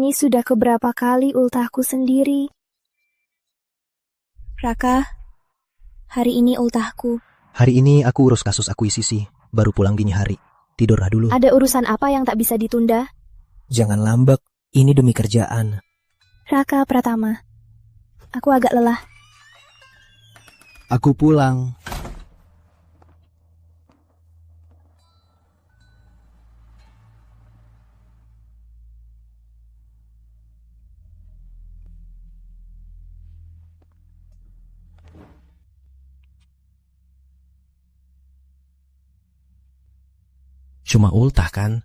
Ini sudah keberapa kali ultahku sendiri. Raka, hari ini ultahku. Hari ini aku urus kasus akuisisi, baru pulang dini hari. Tidurlah dulu. Ada urusan apa yang tak bisa ditunda? Jangan lambek, ini demi kerjaan. Raka Pratama, aku agak lelah. Aku pulang. Cuma ultah kan?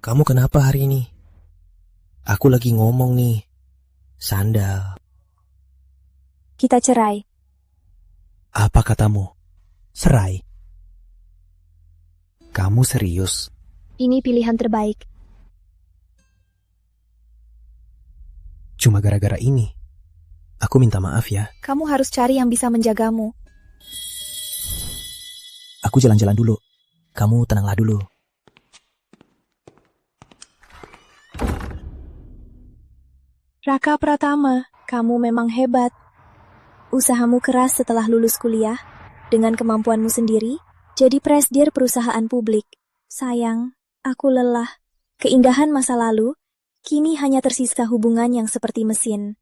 Kamu kenapa hari ini? Aku lagi ngomong nih. Sandal. Kita cerai. Apa katamu? Cerai? Kamu serius? Ini pilihan terbaik. Cuma gara-gara ini. Aku minta maaf ya. Kamu harus cari yang bisa menjagamu. Aku jalan-jalan dulu. Kamu tenanglah dulu. Raka Pratama, kamu memang hebat. Usahamu keras setelah lulus kuliah, dengan kemampuanmu sendiri, jadi presidir perusahaan publik. Sayang, aku lelah. Keindahan masa lalu, kini hanya tersisa hubungan yang seperti mesin.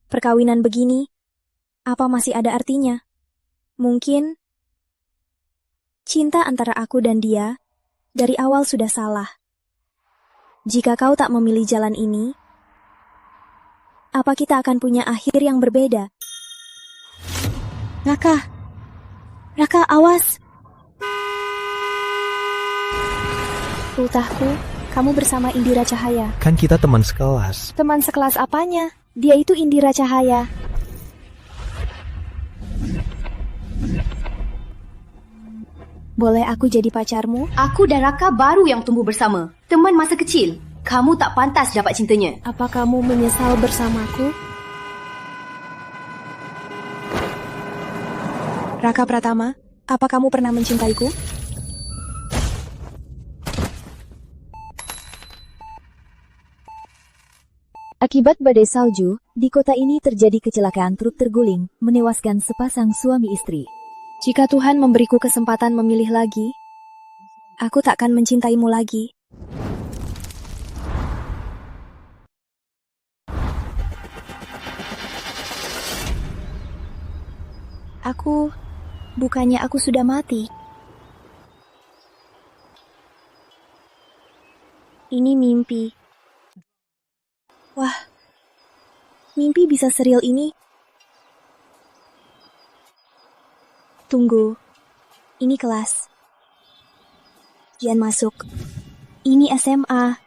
Perkawinan begini, apa masih ada artinya? Mungkin cinta antara aku dan dia dari awal sudah salah. Jika kau tak memilih jalan ini, apa kita akan punya akhir yang berbeda? Raka, awas. Ultahku, kamu bersama Indira Cahaya. Kan kita teman sekelas. Teman sekelas apanya? Dia itu Indira Cahaya. Boleh aku jadi pacarmu? Aku dan Raka baru yang tumbuh bersama. Teman masa kecil. Kamu tak pantas dapat cintanya. Apa kamu menyesal bersamaku? Raka Pratama, apa kamu pernah mencintaiku? Akibat badai salju, di kota ini terjadi kecelakaan truk terguling, menewaskan sepasang suami istri. Jika Tuhan memberiku kesempatan memilih lagi, aku takkan mencintaimu lagi. Bukannya aku sudah mati. Ini mimpi. Wah, mimpi bisa seril ini. Tunggu, ini kelas. Kian masuk. Ini SMA.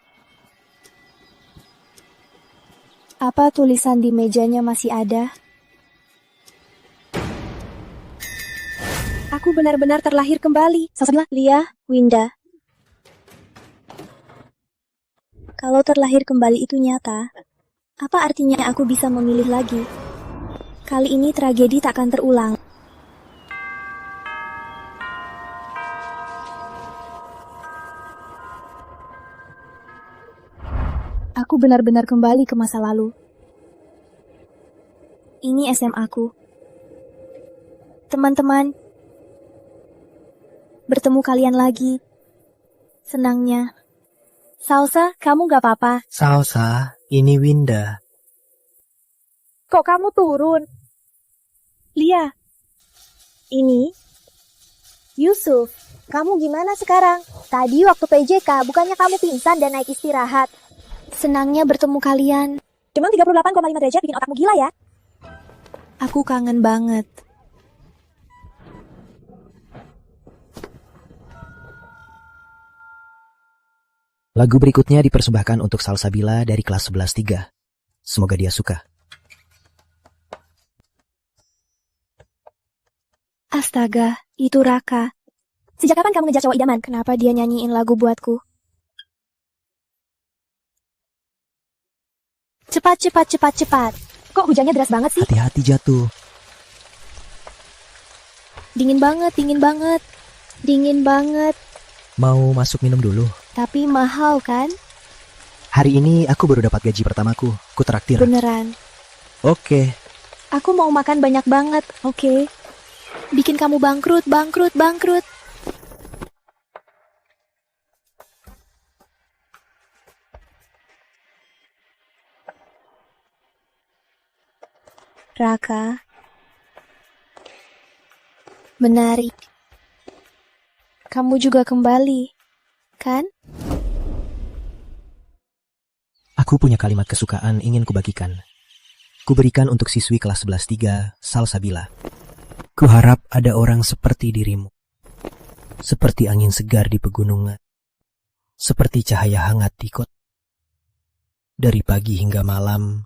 Apa tulisan di mejanya masih ada? Aku benar-benar terlahir kembali. Lia, Winda. Kalau terlahir kembali itu nyata, apa artinya aku bisa memilih lagi? Kali ini tragedi takkan terulang. Aku benar-benar kembali ke masa lalu. Ini SMA aku. Teman-teman, bertemu kalian lagi. Senangnya. Salsa, kamu gak apa-apa? Salsa, ini Winda. Kok kamu turun? Lia. Ini Yusuf. Kamu gimana sekarang? Tadi waktu PJK, bukannya kamu pingsan dan naik istirahat? Senangnya bertemu kalian. Cuma 38,5 derajat bikin otakmu gila ya? Aku kangen banget. Lagu berikutnya dipersembahkan untuk Salsabila dari kelas 11-3. Semoga dia suka. Astaga, itu Raka. Sejak kapan kamu ngejar cowok idaman? Kenapa dia nyanyiin lagu buatku? Cepat, cepat, cepat, cepat. Kok hujannya deras banget sih? Hati-hati jatuh. Dingin banget, dingin banget. Dingin banget. Mau masuk minum dulu? Tapi mahal kan? Hari ini aku baru dapat gaji pertamaku. Ku traktir. Beneran. Oke. Aku mau makan banyak banget, oke? Bikin kamu bangkrut, bangkrut, bangkrut. Raka. Menarik. Kamu juga kembali, kan? Aku punya kalimat kesukaan ingin kubagikan. Kuberikan untuk siswi kelas 11-3, Salsabila. Kuharap ada orang seperti dirimu. Seperti angin segar di pegunungan. Seperti cahaya hangat di kota. Dari pagi hingga malam.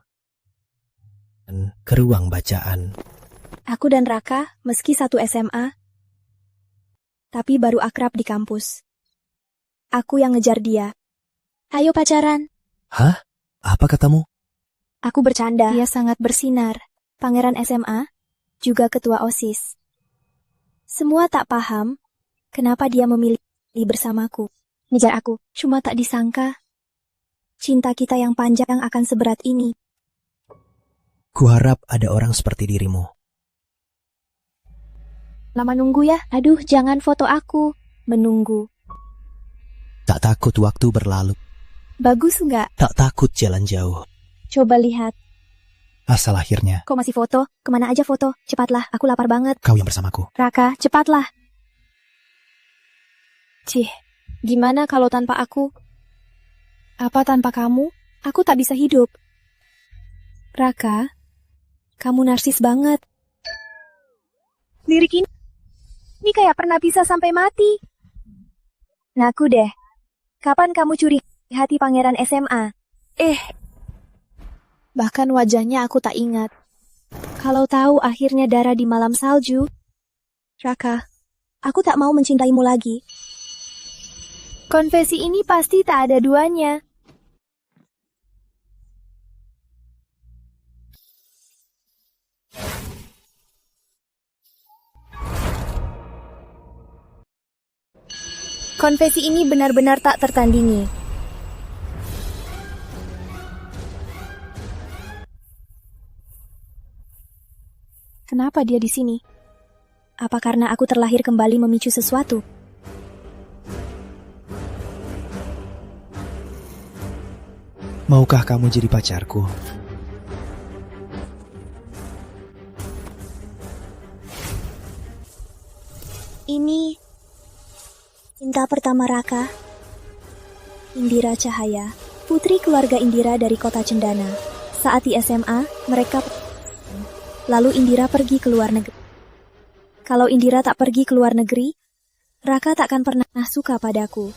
Dan ke ruang bacaan. Aku dan Raka meski satu SMA, tapi baru akrab di kampus. Aku yang ngejar dia. Ayo pacaran. Hah? Apa katamu? Aku bercanda. Dia sangat bersinar. Pangeran SMA, juga ketua OSIS. Semua tak paham kenapa dia memilih bersamaku. Ngejar aku. Cuma tak disangka cinta kita yang panjang akan seberat ini. Kuharap ada orang seperti dirimu. Lama nunggu ya? Aduh, jangan foto aku. Menunggu. Tak takut waktu berlalu. Bagus nggak? Tak takut jalan jauh. Coba lihat. Asal akhirnya, Kok masih foto? Kemana aja foto? Cepatlah, aku lapar banget. kau yang bersamaku. Raka, cepatlah. Cih, gimana kalau tanpa aku? Apa tanpa kamu? Aku tak bisa hidup. Raka, kamu narsis banget. Lirik ini kayak pernah bisa sampai mati. Ngaku deh, kapan kamu curi hati pangeran SMA? Bahkan wajahnya aku tak ingat. Kalau tahu akhirnya darah di malam salju. Raka, aku tak mau mencintaimu lagi. Konfesi ini pasti tak ada duanya. Konfesi ini benar-benar tak tertandingi. Kenapa dia di sini? Apa karena aku terlahir kembali memicu sesuatu? Maukah kamu jadi pacarku? Ini cinta pertama Raka. Indira Cahaya, putri keluarga Indira dari kota Cendana. Saat di SMA, mereka lalu Indira pergi ke luar negeri. Kalau Indira tak pergi ke luar negeri, Raka takkan pernah suka padaku.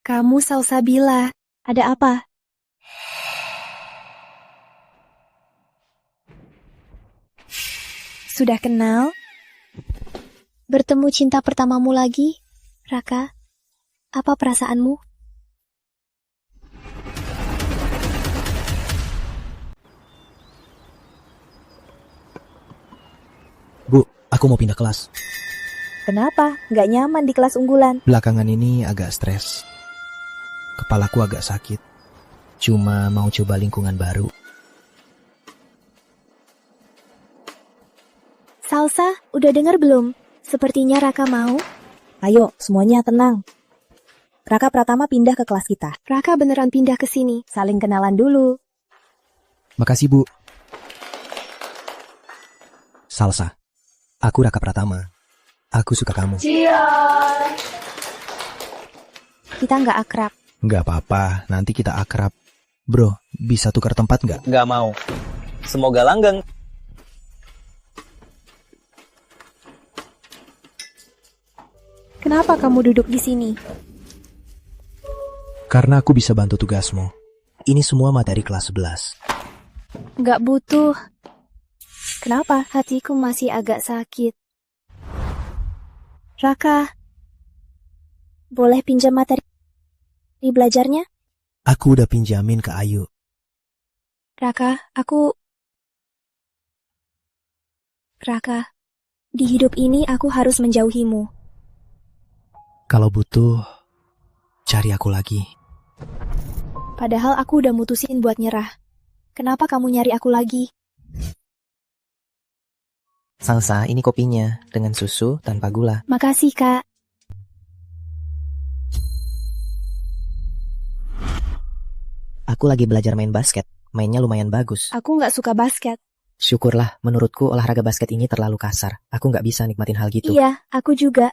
Kamu Salsabila, ada apa? Sudah kenal? Bertemu cinta pertamamu lagi, Raka? Apa perasaanmu? Bu, aku mau pindah kelas. Kenapa? Nggak nyaman di kelas unggulan? Belakangan ini agak stres. Kepalaku agak sakit. Cuma mau coba lingkungan baru. Salsa, udah dengar belum? Sepertinya Raka mau. Ayo, semuanya tenang. Raka Pratama pindah ke kelas kita. Raka beneran pindah ke sini. Saling kenalan dulu. Makasih, Bu. Salsa, aku Raka Pratama. Aku suka kamu. Kita nggak akrab. Nggak apa-apa, nanti kita akrab. Bro, bisa tukar tempat nggak? Nggak mau. Semoga langgeng. Kenapa kamu duduk di sini? Karena aku bisa bantu tugasmu. Ini semua materi kelas 11. Nggak butuh. Kenapa? Hatiku masih agak sakit. Raka, boleh pinjam materi belajarnya? Aku udah pinjamin ke Ayu. Raka, Raka, di hidup ini aku harus menjauhimu. Kalau butuh, cari aku lagi. Padahal aku udah mutusin buat nyerah. Kenapa kamu nyari aku lagi? Salsa, ini kopinya. Dengan susu tanpa gula. Makasih, Kak. Aku lagi belajar main basket. Mainnya lumayan bagus. Aku nggak suka basket. Syukurlah, menurutku olahraga basket ini terlalu kasar. Aku nggak bisa nikmatin hal gitu. Iya, aku juga.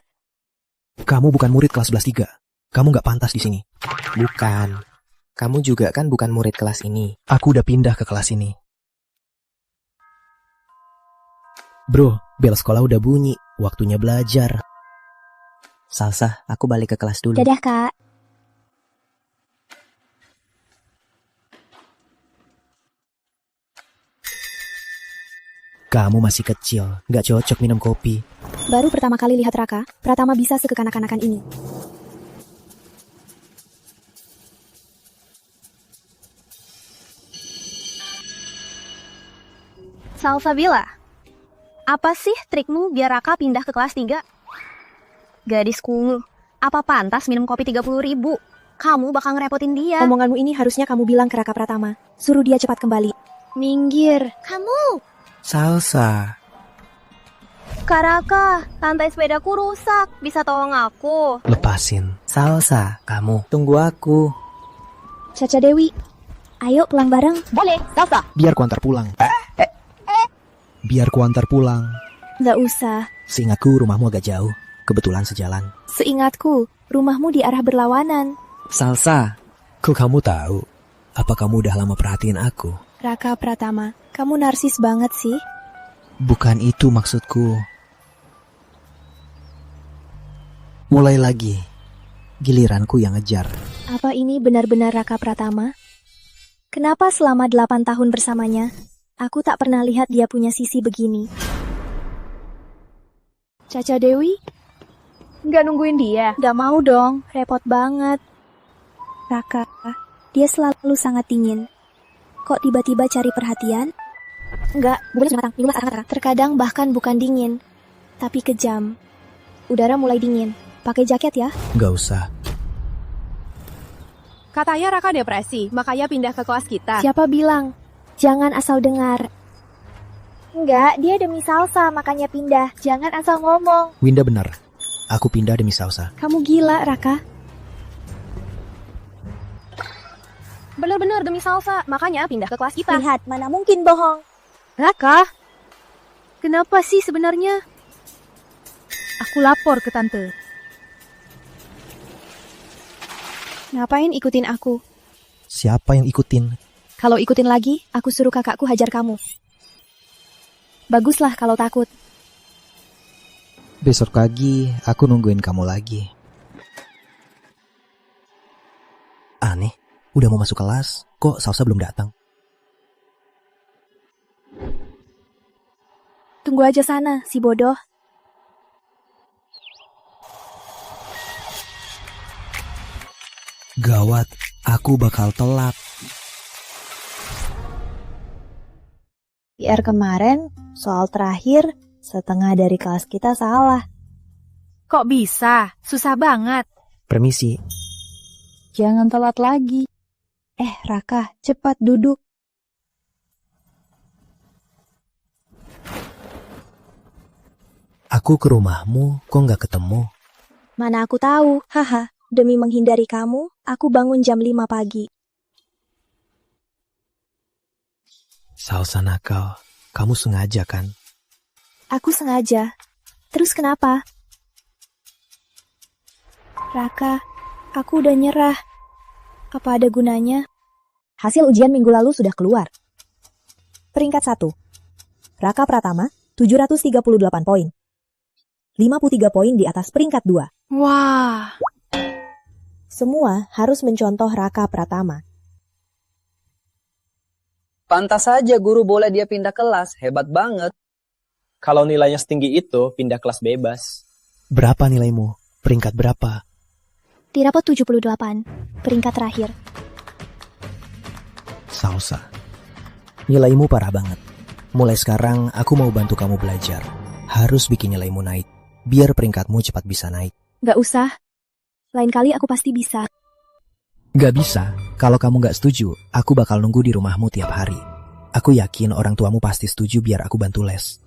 Kamu bukan murid kelas 11-3. Kamu nggak pantas di sini. Bukan. Kamu juga kan bukan murid kelas ini. Aku udah pindah ke kelas ini. Bro, bel sekolah udah bunyi. Waktunya belajar. Salsa, aku balik ke kelas dulu. Dadah, Kak. Kamu masih kecil, nggak cocok minum kopi. Baru pertama kali lihat Raka, Pratama bisa sekekanak-kanakan ini. Salsabila, apa sih trikmu biar Raka pindah ke kelas 3? Gadis kumuh, apa pantas minum kopi 30.000? Kamu bakal ngerepotin dia. Omonganmu ini harusnya kamu bilang ke Raka Pratama. Suruh dia cepat kembali. Minggir. Kamu! Salsa. Kak Raka, lantai sepedaku rusak. Bisa tolong aku? Lepasin. Salsa, kamu tunggu aku. Caca Dewi, ayo pulang bareng. Boleh, Salsa. Biar ku antar pulang. Biar ku antar pulang. Nggak usah. Seingatku rumahmu agak jauh. Kebetulan sejalan. Seingatku, rumahmu di arah berlawanan. Salsa, kok kamu tahu? Apa kamu udah lama perhatiin aku? Raka Pratama, kamu narsis banget sih. Bukan itu maksudku. Mulai lagi. Giliranku yang ngejar. Apa ini benar-benar Raka Pratama? Kenapa selama 8 tahun bersamanya, aku tak pernah lihat dia punya sisi begini? Caca Dewi? Nggak nungguin dia? Gak mau dong, repot banget. Raka, dia selalu sangat dingin. Kok tiba-tiba cari perhatian? Enggak, bukan matang, minuman sangat. Terkadang bahkan bukan dingin, tapi kejam. Udara mulai dingin. Pakai jaket ya? Gak usah. Katanya Raka depresi, makanya pindah ke kelas kita. Siapa bilang? Jangan asal dengar. Enggak, dia demi Salsa, makanya pindah. Jangan asal ngomong. Winda benar. Aku pindah demi Salsa. Kamu gila, Raka. Bener-bener demi Salsa, makanya pindah ke kelas kita. Lihat, mana mungkin bohong. Raka, kenapa sih sebenarnya? Aku lapor ke tante. Ngapain ikutin aku? Siapa yang ikutin? Kalau ikutin lagi, aku suruh kakakku hajar kamu. Baguslah kalau takut. Besok pagi, aku nungguin kamu lagi. Aneh, udah mau masuk kelas, kok Salsa belum datang? Tunggu aja sana, si bodoh. Gawat, aku bakal telat. PR kemarin, soal terakhir, setengah dari kelas kita salah. Kok bisa? Susah banget. Permisi. Jangan telat lagi. Raka, cepat duduk. Aku ke rumahmu, kok nggak ketemu? Mana aku tahu, haha. Demi menghindari kamu, aku bangun jam 5 pagi. Salsa nakal, kamu sengaja kan? Aku sengaja. Terus kenapa? Raka, aku udah nyerah. Apa ada gunanya? Hasil ujian minggu lalu sudah keluar. Peringkat 1. Raka Pratama, 738 poin. 53 poin di atas peringkat 2. Wah. Semua harus mencontoh Raka Pratama. Pantas saja guru boleh dia pindah kelas, hebat banget. Kalau nilainya setinggi itu, pindah kelas bebas. Berapa nilaimu? Peringkat berapa? Di rapot 78, peringkat terakhir. Salsa, nilaimu parah banget. Mulai sekarang aku mau bantu kamu belajar. Harus bikin nilaimu naik, biar peringkatmu cepat bisa naik. Gak usah. Lain kali aku pasti bisa. Gak bisa, kalau kamu gak setuju, aku bakal nunggu di rumahmu tiap hari. Aku yakin orang tuamu pasti setuju biar aku bantu les.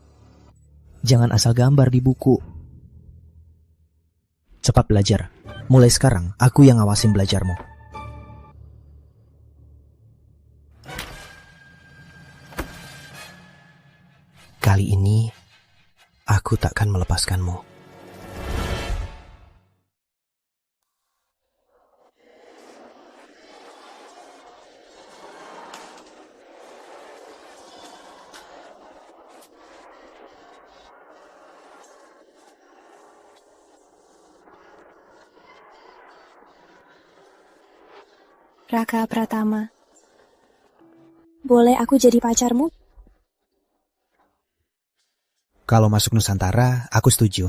Jangan asal gambar di buku. Cepat belajar. Mulai sekarang, aku yang ngawasin belajarmu. Kali ini, aku takkan melepaskanmu. Raka Pratama, boleh aku jadi pacarmu? Kalau masuk Nusantara, aku setuju.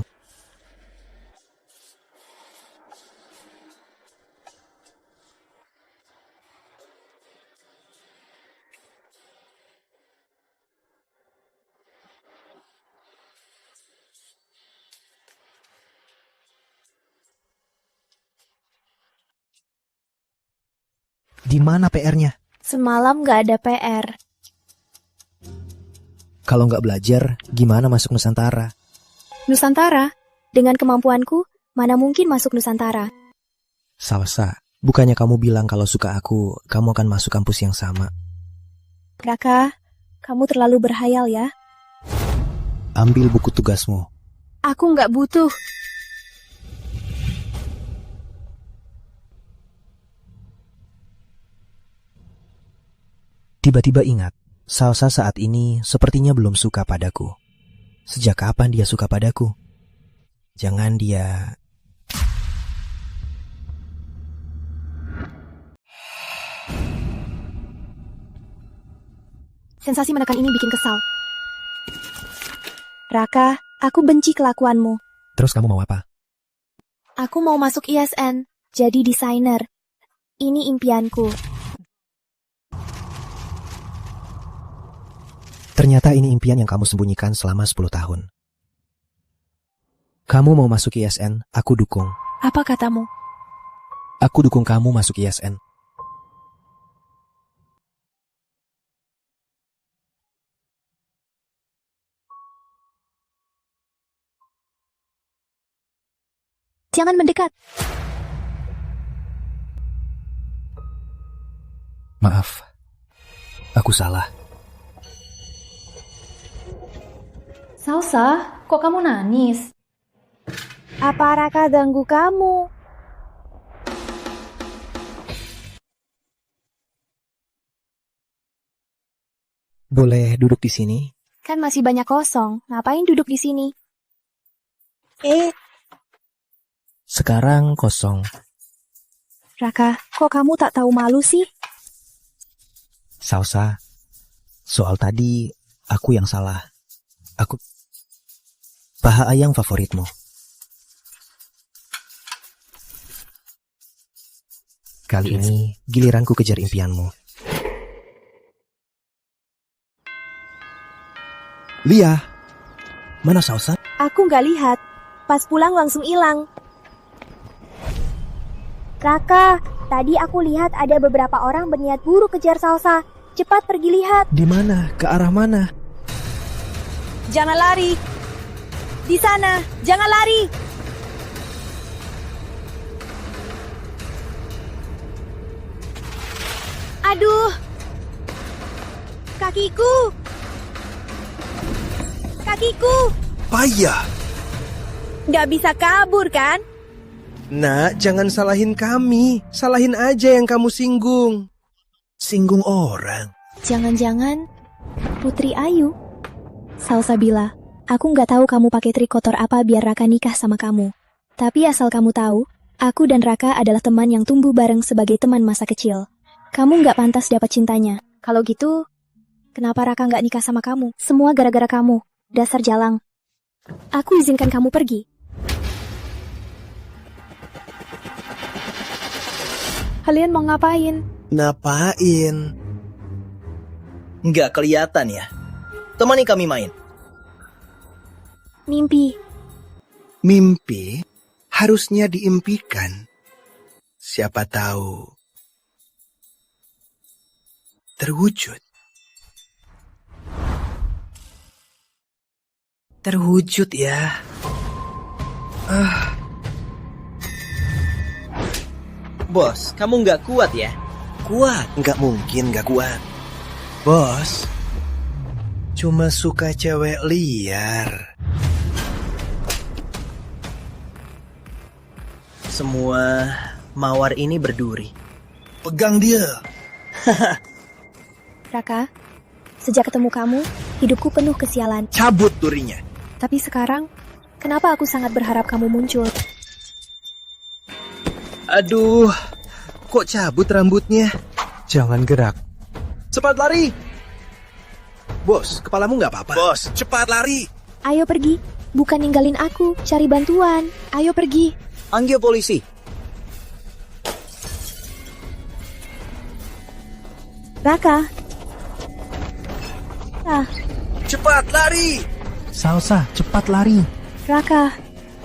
Di mana PR-nya? Semalam gak ada PR. Kalau nggak belajar, gimana masuk Nusantara? Nusantara? Dengan kemampuanku, mana mungkin masuk Nusantara? Salsa, bukannya kamu bilang kalau suka aku, kamu akan masuk kampus yang sama. Raka, kamu terlalu berhayal ya. Ambil buku tugasmu. Aku gak butuh. Tiba-tiba ingat, Salsa saat ini sepertinya belum suka padaku. Sejak kapan dia suka padaku? Jangan dia... Sensasi menekan ini bikin kesal. Raka, aku benci kelakuanmu. Terus kamu mau apa? Aku mau masuk ISN, jadi desainer. Ini impianku. Ternyata ini impian yang kamu sembunyikan selama 10 tahun. Kamu mau masuk ISN, aku dukung. Apa katamu? Aku dukung kamu masuk ISN. Jangan mendekat. Maaf, aku salah. Salsa, kok kamu nangis? Apa Raka ganggu kamu? Boleh duduk di sini? Kan masih banyak kosong. Ngapain duduk di sini? Sekarang kosong. Raka, kok kamu tak tahu malu sih? Salsa, soal tadi aku yang salah. Aku paha ayam favoritmu. Kali ini giliranku kejar impianmu. Lia, mana Salsa? Aku nggak lihat. Pas pulang langsung hilang. Raka, tadi aku lihat ada beberapa orang berniat buruk kejar Salsa. Cepat pergi lihat. Di mana? Ke arah mana? Jangan lari. Di sana, jangan lari. Aduh. Kakiku. Kakiku. Payah. Nggak bisa kabur kan? Nak, jangan salahin kami. Salahin aja yang kamu singgung. Singgung orang. Jangan-jangan Putri Ayu. Salsabila, aku nggak tahu kamu pakai trik kotor apa biar Raka nikah sama kamu. Tapi asal kamu tahu, aku dan Raka adalah teman yang tumbuh bareng sebagai teman masa kecil. Kamu nggak pantas dapat cintanya. Kalau gitu, kenapa Raka nggak nikah sama kamu? Semua gara-gara kamu, dasar jalang. Aku izinkan kamu pergi. Kalian mau ngapain? Ngapain? Nggak kelihatan ya. Temani kami main. Mimpi. Mimpi harusnya diimpikan. Siapa tahu terwujud. Terwujud ya. Bos, kamu nggak kuat ya? Kuat? Nggak mungkin nggak kuat. Bos, cuma suka cewek liar. Semua mawar ini berduri. Pegang dia. Raka, sejak ketemu kamu, hidupku penuh kesialan. Cabut durinya. Tapi sekarang, kenapa aku sangat berharap kamu muncul? Aduh, kok cabut rambutnya? Jangan gerak. Cepat lari. Bos, kepalamu nggak apa-apa. Bos, cepat lari. Ayo pergi, bukan ninggalin aku, cari bantuan. Ayo pergi. Panggil polisi. Raka. Cepat lari. Salsa, cepat lari. Raka,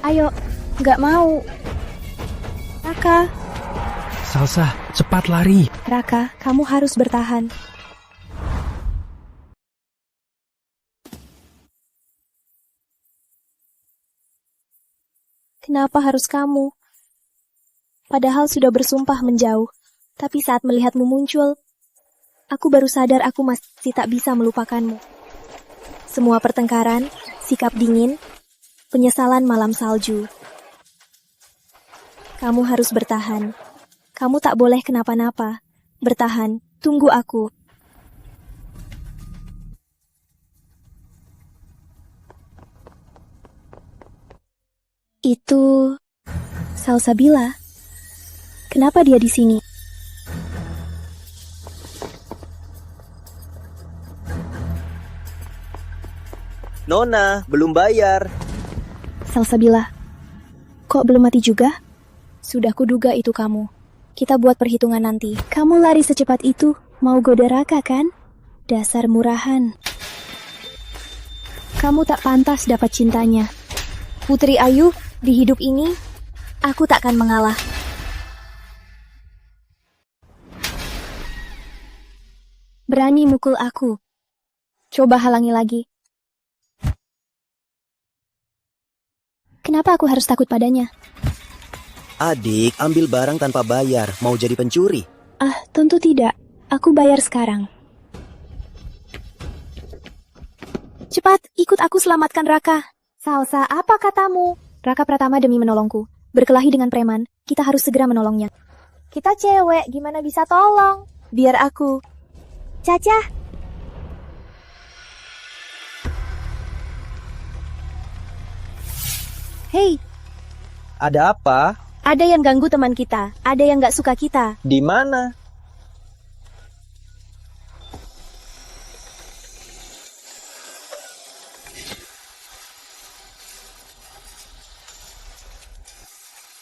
ayo. Nggak mau. Raka. Salsa, cepat lari. Raka, kamu harus bertahan. Kenapa harus kamu? Padahal sudah bersumpah menjauh, tapi saat melihatmu muncul, aku baru sadar aku masih tak bisa melupakanmu. Semua pertengkaran, sikap dingin, penyesalan malam salju. Kamu harus bertahan. Kamu tak boleh kenapa-napa. Bertahan, tunggu aku. Itu Salsabila. Kenapa dia di sini? Nona, belum bayar. Salsabila, kok belum mati juga? Sudah kuduga itu kamu. Kita buat perhitungan nanti. Kamu lari secepat itu, mau goda Raka kan? Dasar murahan. Kamu tak pantas dapat cintanya. Putri Ayu, di hidup ini, aku takkan mengalah. Berani mukul aku. Coba halangi lagi. Kenapa aku harus takut padanya? Adik, ambil barang tanpa bayar. Mau jadi pencuri? Ah, tentu tidak. Aku bayar sekarang. Cepat, ikut aku selamatkan Raka. Salsa, apa katamu? Raka Pratama demi menolongku. Berkelahi dengan preman, kita harus segera menolongnya. Kita cewek, gimana bisa tolong? Biar aku. Caca. Hei, Ada apa? ada yang ganggu teman kita. Ada yang gak suka kita. Di mana?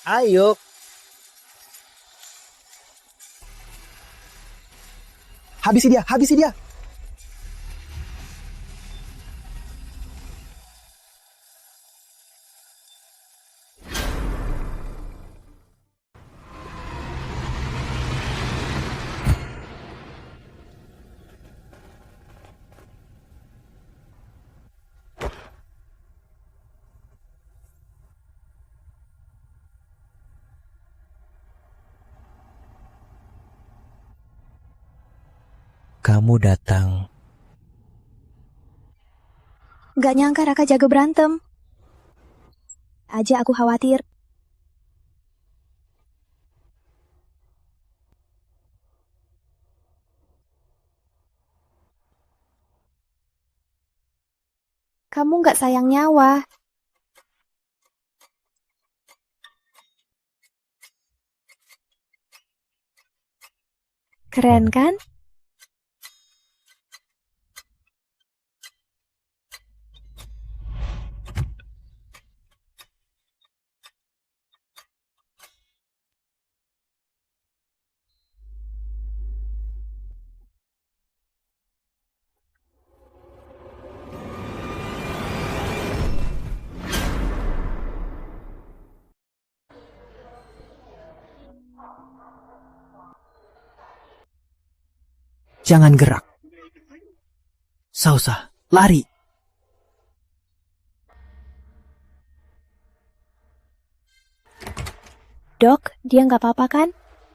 Ayo. Habisi dia, habisi dia. Kamu datang. Gak nyangka Raka jago berantem. Aja aku khawatir. Kamu gak sayang nyawa. Keren kan? Jangan gerak. Salsa, lari. Dok, dia nggak apa-apa kan?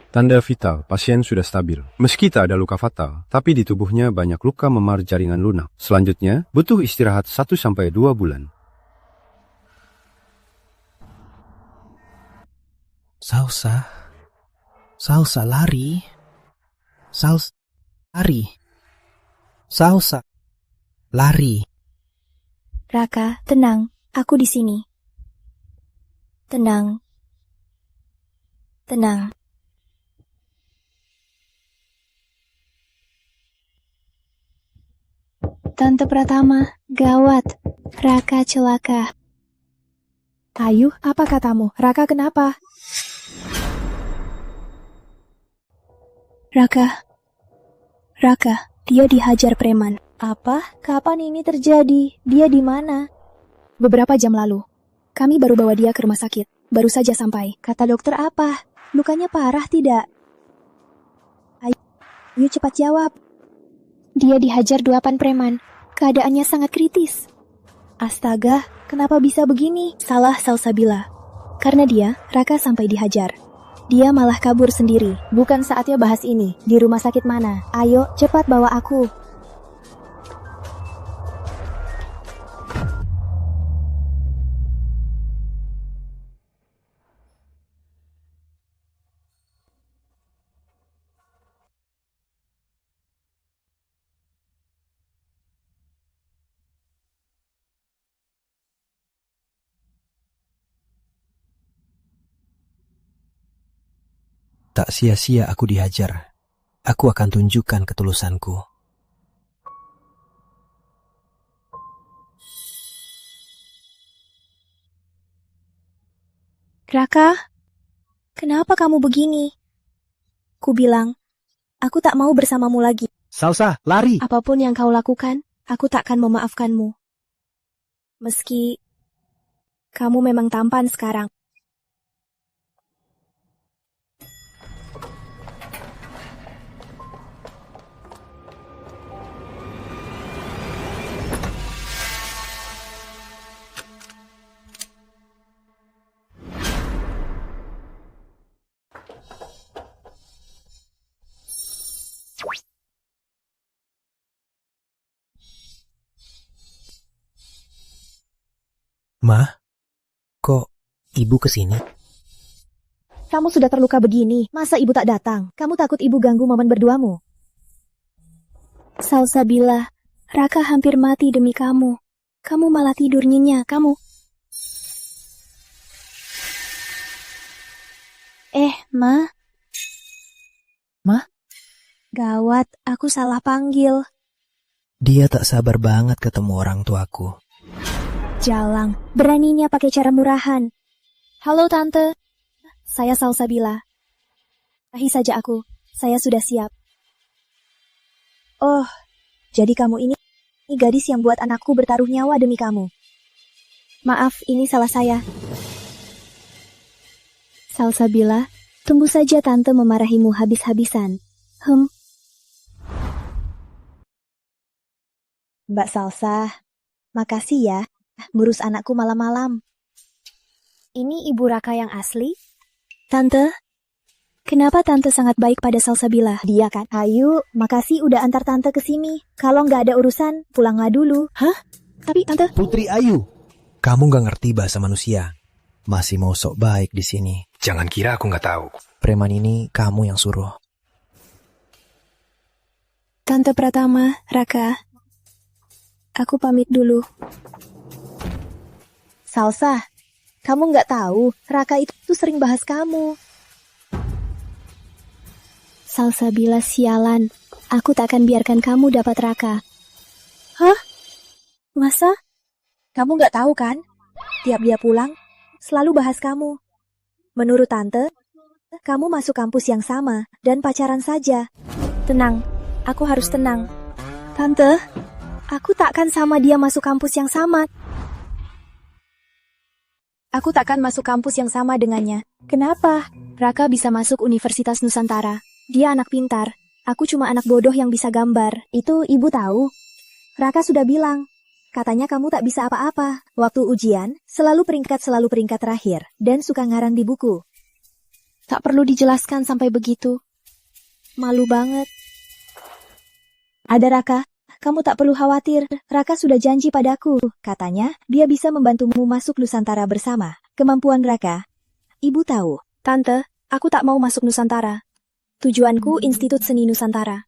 Tanda vital, pasien sudah stabil. Meski tak ada luka fatal, tapi di tubuhnya banyak luka memar jaringan lunak. Selanjutnya, butuh istirahat 1-2 bulan. Salsa. Salsa, lari. Salsa, lari. Salsa, lari. Raka, tenang. Aku di sini. Tenang. Tenang. Tante Pratama, gawat. Raka celaka. Ayu, apa katamu? Raka kenapa? Raka, dia dihajar preman. Apa? Kapan ini terjadi? Dia di mana? Beberapa jam lalu. Kami baru bawa dia ke rumah sakit. Baru saja sampai. Kata dokter apa? Lukanya parah tidak? Ayu, cepat jawab. Dia dihajar 8 preman. Keadaannya sangat kritis. Astaga, kenapa bisa begini? Salah Salsabila. Karena dia, Raka sampai dihajar. Dia malah kabur sendiri. Bukan saatnya bahas ini. Di rumah sakit mana? Ayo, cepat bawa aku. Tak sia-sia aku dihajar. Aku akan tunjukkan ketulusanku. Raka, kenapa kamu begini? Ku bilang, aku tak mau bersamamu lagi. Salsa, lari! Apapun yang kau lakukan, aku takkan memaafkanmu. Meski kamu memang tampan sekarang. Ma, kok ibu kesini? Kamu sudah terluka begini, masa ibu tak datang? Kamu takut ibu ganggu momen berduamu? Salsabila, Raka hampir mati demi kamu. Kamu malah tidur nyenyak, kamu. Ma. Ma? Gawat, aku salah panggil. Dia tak sabar banget ketemu orang tuaku. Jalang, beraninya pakai cara murahan. Halo Tante, saya Salsabila. Rahi saja aku, saya sudah siap. Oh, jadi kamu ini gadis yang buat anakku bertaruh nyawa demi kamu. Maaf, ini salah saya. Salsabila, tunggu saja Tante memarahimu habis-habisan. Mbak Salsa, makasih ya. Ngurus anakku malam-malam. Ini Ibu Raka yang asli? Tante, kenapa Tante sangat baik pada Salsabila? Dia kan. Ayu, makasih udah antar Tante ke sini. Kalau nggak ada urusan, pulanglah dulu. Hah? Tapi Tante... Putri Ayu, kamu nggak ngerti bahasa manusia. Masih mau sok baik di sini. Jangan kira aku nggak tahu. Preman ini kamu yang suruh. Tante Pratama, Raka, aku pamit dulu. Salsa, kamu nggak tahu, Raka itu sering bahas kamu. Salsabila sialan, aku tak akan biarkan kamu dapat Raka. Hah? Masa? Kamu nggak tahu kan? Tiap dia pulang, selalu bahas kamu. Menurut Tante, kamu masuk kampus yang sama dan pacaran saja. Tenang, aku harus tenang. Tante, aku takkan sama dia masuk kampus yang sama. Aku takkan masuk kampus yang sama dengannya. Kenapa? Raka bisa masuk Universitas Nusantara. Dia anak pintar. Aku cuma anak bodoh yang bisa gambar. Itu ibu tahu. Raka sudah bilang. Katanya kamu tak bisa apa-apa. Waktu ujian, selalu peringkat terakhir. Dan suka ngarang di buku. Tak perlu dijelaskan sampai begitu. Malu banget. Ada Raka, kamu tak perlu khawatir. Raka sudah janji padaku. Katanya, dia bisa membantumu masuk Nusantara bersama. Kemampuan Raka. Ibu tahu. Tante, aku tak mau masuk Nusantara. Tujuanku Institut Seni Nusantara.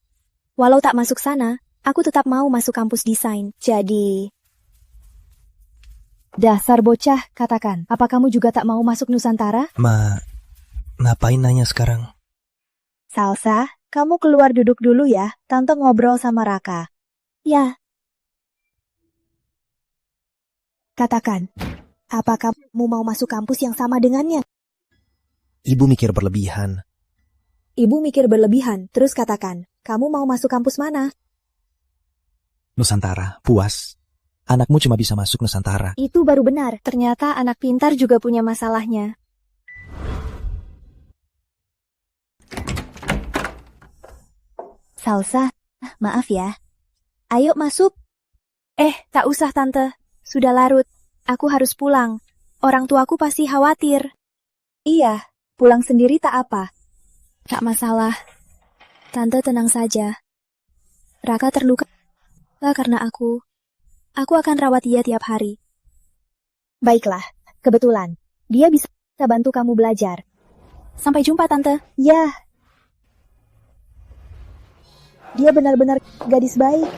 Walau tak masuk sana, aku tetap mau masuk kampus desain. Jadi... Dasar bocah, katakan. Apa kamu juga tak mau masuk Nusantara? Ngapain nanya sekarang? Salsa, kamu keluar duduk dulu ya. Tante ngobrol sama Raka. Ya, Katakan, apa kamu mau masuk kampus yang sama dengannya? Ibu mikir berlebihan. Ibu mikir berlebihan, terus katakan, kamu mau masuk kampus mana? Nusantara, puas. Anakmu cuma bisa masuk Nusantara. Itu baru benar. ternyata anak pintar juga punya masalahnya. Salsa, maaf ya. Ayo masuk. Tak usah tante. Sudah larut. Aku harus pulang. Orang tuaku pasti khawatir. Iya, pulang sendiri tak apa. Tak masalah. Tante tenang saja. Raka terluka karena aku. Aku akan rawat dia tiap hari. Baiklah, kebetulan. Dia bisa bantu kamu belajar. Sampai jumpa tante. Ya. Dia benar-benar gadis baik.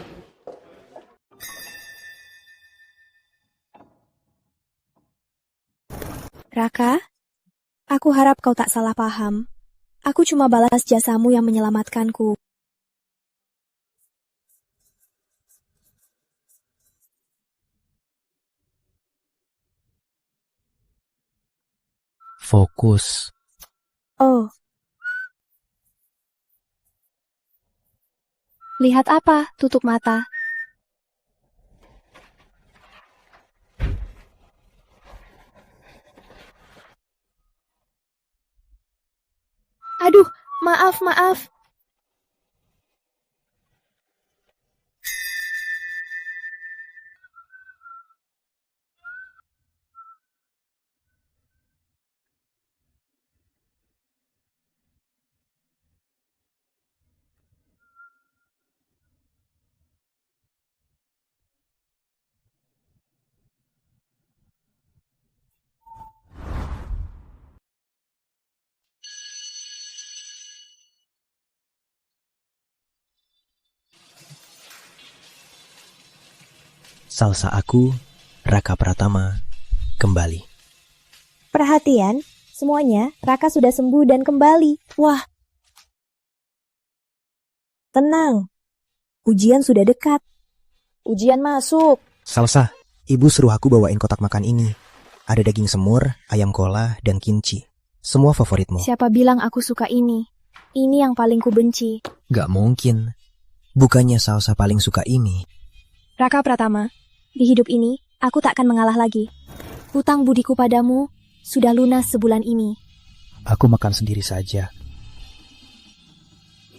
Raka, aku harap kau tak salah paham. Aku cuma balas jasamu yang menyelamatkanku. Fokus. Oh. Lihat apa? Tutup mata. Aduh, maaf. Salsa aku, Raka Pratama, kembali. Perhatian, semuanya, Raka sudah sembuh dan kembali. Wah, Tenang. Ujian sudah dekat. Ujian masuk. Salsa, ibu suruh aku bawain kotak makan ini. Ada daging semur, ayam kola, dan kimchi. Semua favoritmu. siapa bilang aku suka ini? Ini yang paling ku benci. Gak mungkin. Bukannya Salsa paling suka ini. Raka Pratama, di hidup ini, aku tak akan mengalah lagi. Hutang budiku padamu sudah lunas sebulan ini. Aku makan sendiri saja.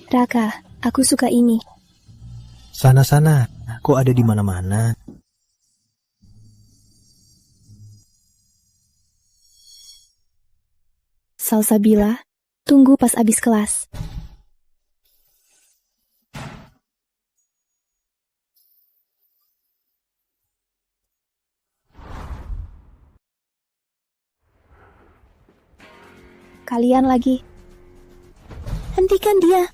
Raka, aku suka ini. Sana-sana, kok ada di mana-mana? Salsabila, tunggu pas abis kelas. Kalian lagi. Hentikan dia.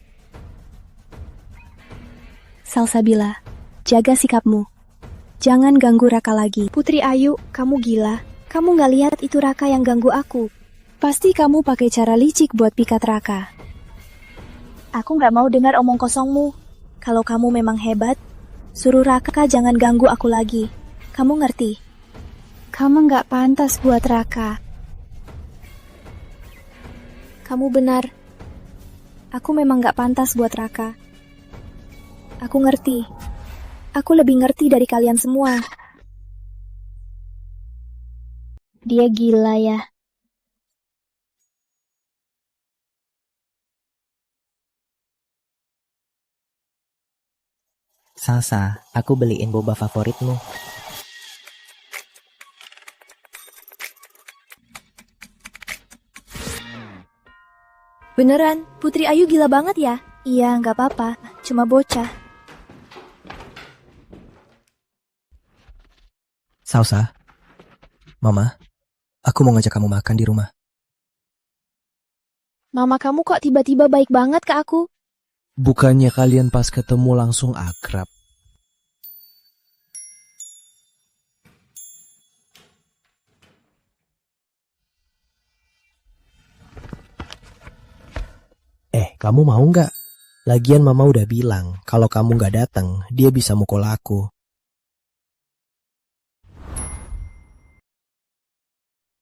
Salsabila, jaga sikapmu. Jangan ganggu Raka lagi. Putri Ayu, kamu gila. Kamu gak lihat itu Raka yang ganggu aku. Pasti kamu pakai cara licik buat pikat Raka. Aku gak mau dengar omong kosongmu. Kalau kamu memang hebat, suruh Raka jangan ganggu aku lagi. Kamu ngerti? Kamu gak pantas buat Raka. Kamu benar. Aku memang gak pantas buat Raka. Aku ngerti. Aku lebih ngerti dari kalian semua. Dia gila ya. Salsa, aku beliin boba favoritmu. Beneran, Putri Ayu gila banget ya? Iya, nggak apa-apa. Cuma bocah. Salsa, Mama, aku mau ngajak kamu makan di rumah. Mama kamu kok tiba-tiba baik banget ke aku? Bukannya kalian pas ketemu langsung akrab? Kamu mau nggak? Lagian Mama udah bilang, kalau kamu nggak datang, dia bisa mukul aku.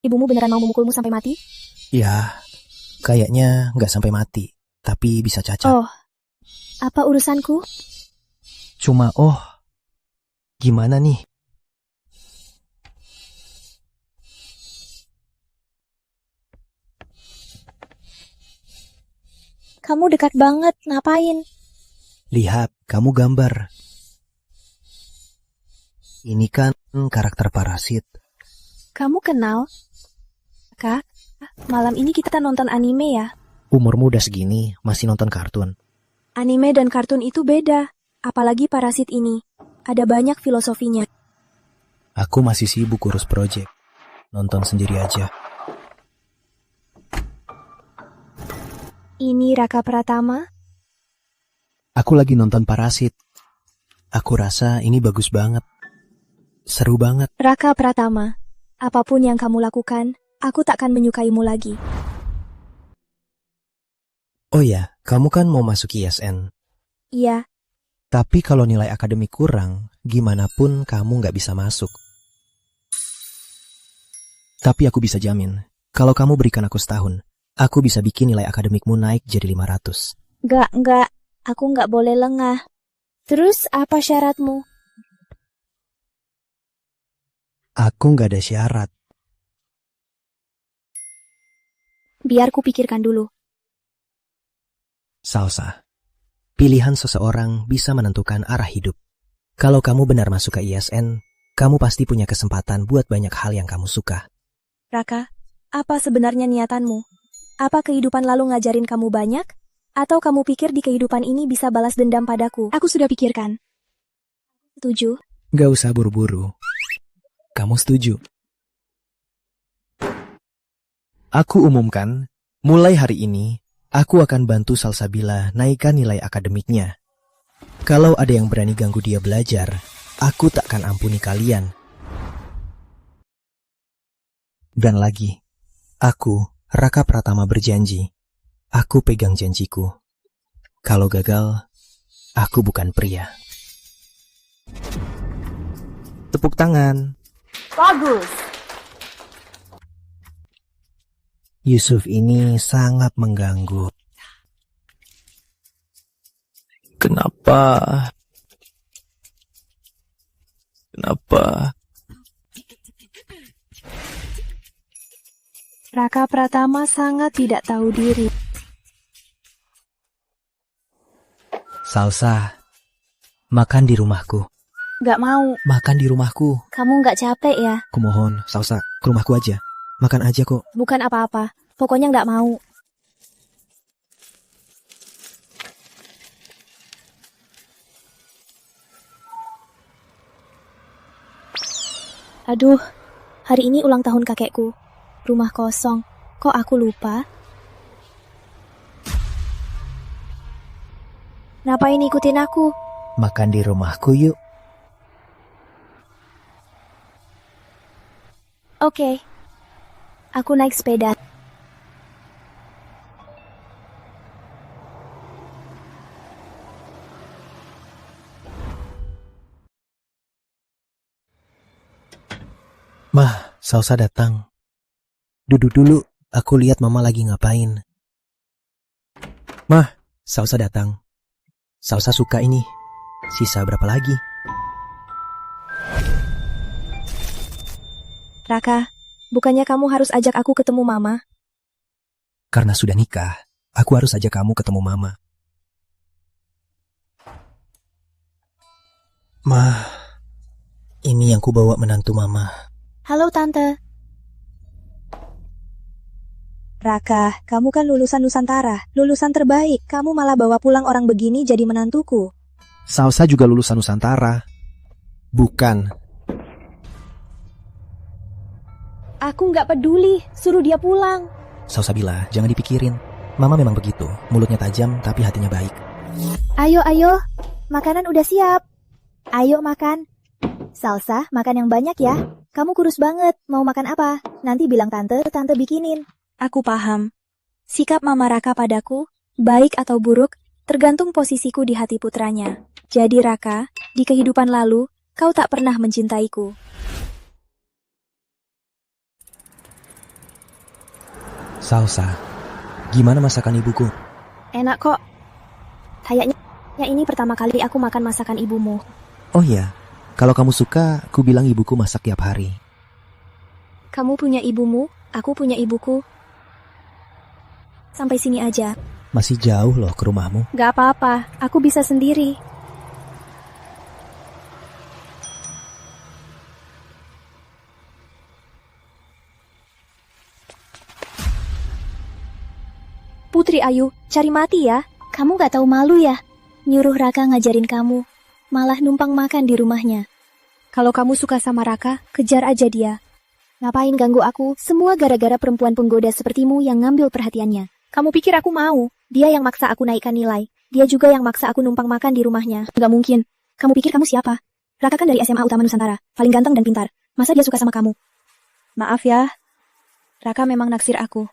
Ibumu beneran mau memukulmu sampai mati? Ya, kayaknya nggak sampai mati, tapi bisa cacat. Oh, apa urusanku? Cuma gimana nih? Kamu dekat banget, ngapain? Lihat, kamu gambar. Ini kan karakter parasit. Kamu kenal? Kak, malam ini kita nonton anime ya? Umurmu udah segini, masih nonton kartun. Anime dan kartun itu beda, apalagi parasit ini. Ada banyak filosofinya. Aku masih sibuk urus proyek. Nonton sendiri aja. Ini Raka Pratama. Aku lagi nonton Parasit. Aku rasa ini bagus banget. Seru banget. Raka Pratama, apapun yang kamu lakukan, aku takkan menyukaimu lagi. Oh ya, kamu kan mau masuk ISN. Iya. Tapi kalau nilai akademik kurang, gimana pun kamu nggak bisa masuk. Tapi aku bisa jamin, kalau kamu berikan aku setahun, aku bisa bikin nilai akademikmu naik jadi 500. Enggak. Aku nggak boleh lengah. Terus apa syaratmu? Aku nggak ada syarat. Biar ku pikirkan dulu. Salsa, pilihan seseorang bisa menentukan arah hidup. Kalau kamu benar masuk ke ISN, kamu pasti punya kesempatan buat banyak hal yang kamu suka. Raka, apa sebenarnya niatanmu? Apa kehidupan lalu ngajarin kamu banyak? Atau kamu pikir di kehidupan ini bisa balas dendam padaku? Aku sudah pikirkan. Setuju? Gak usah buru-buru. Kamu setuju? Aku umumkan, mulai hari ini, aku akan bantu Salsabila naikkan nilai akademiknya. Kalau ada yang berani ganggu dia belajar, aku takkan ampuni kalian. Dan lagi, aku, Raka Pratama berjanji, aku pegang janjiku. Kalau gagal, aku bukan pria. Tepuk tangan. Bagus. Yusuf ini sangat mengganggu. Kenapa? Raka Pratama sangat tidak tahu diri. Salsa, makan di rumahku. Gak mau. Makan di rumahku. Kamu gak capek ya? Kumohon, Salsa, ke rumahku aja. Makan aja kok. Bukan apa-apa. Pokoknya gak mau. Aduh, hari ini ulang tahun kakekku. Rumah kosong. Kok aku lupa? Ngapain ikutin aku? Makan di rumahku yuk. Oke. Aku naik sepeda. Mah, Salsa datang. Duduk dulu, aku lihat Mama lagi ngapain. Mah, Salsa datang. Salsa suka ini. Sisa berapa lagi? Raka, bukannya kamu harus ajak aku ketemu Mama? Karena sudah nikah, aku harus ajak kamu ketemu Mama. Ma, ini yang kubawa menantu mama. Halo Tante. Raka, kamu kan lulusan Nusantara, lulusan terbaik. Kamu malah bawa pulang orang begini jadi menantuku. Salsa juga lulusan Nusantara. Bukan. Aku nggak peduli, suruh dia pulang. Salsabila, jangan dipikirin. Mama memang begitu, mulutnya tajam tapi hatinya baik. Ayo, makanan udah siap. Ayo makan. Salsa, makan yang banyak ya. Kamu kurus banget, mau makan apa? Nanti bilang tante bikinin. Aku paham. Sikap Mama Raka padaku, baik atau buruk, tergantung posisiku di hati putranya. Jadi Raka, di kehidupan lalu, kau tak pernah mencintaiku. Salsa, gimana masakan ibuku? Enak kok. Kayaknya ini pertama kali aku makan masakan ibumu. Oh iya, kalau kamu suka, ku bilang ibuku masak tiap hari. Kamu punya ibumu, aku punya ibuku. Sampai sini aja. Masih jauh loh ke rumahmu. Gak apa-apa, aku bisa sendiri. Putri Ayu, cari mati ya. Kamu gak tahu malu ya? Nyuruh Raka ngajarin kamu, malah numpang makan di rumahnya. Kalau kamu suka sama Raka, kejar aja dia. Ngapain ganggu aku? Semua gara-gara perempuan penggoda sepertimu yang ngambil perhatiannya. Kamu pikir aku mau? Dia yang maksa aku naikkan nilai. Dia juga yang maksa aku numpang makan di rumahnya. Gak mungkin. Kamu pikir kamu siapa? Raka kan dari SMA Utama Nusantara, paling ganteng dan pintar. Masa dia suka sama kamu? Maaf ya, Raka memang naksir aku.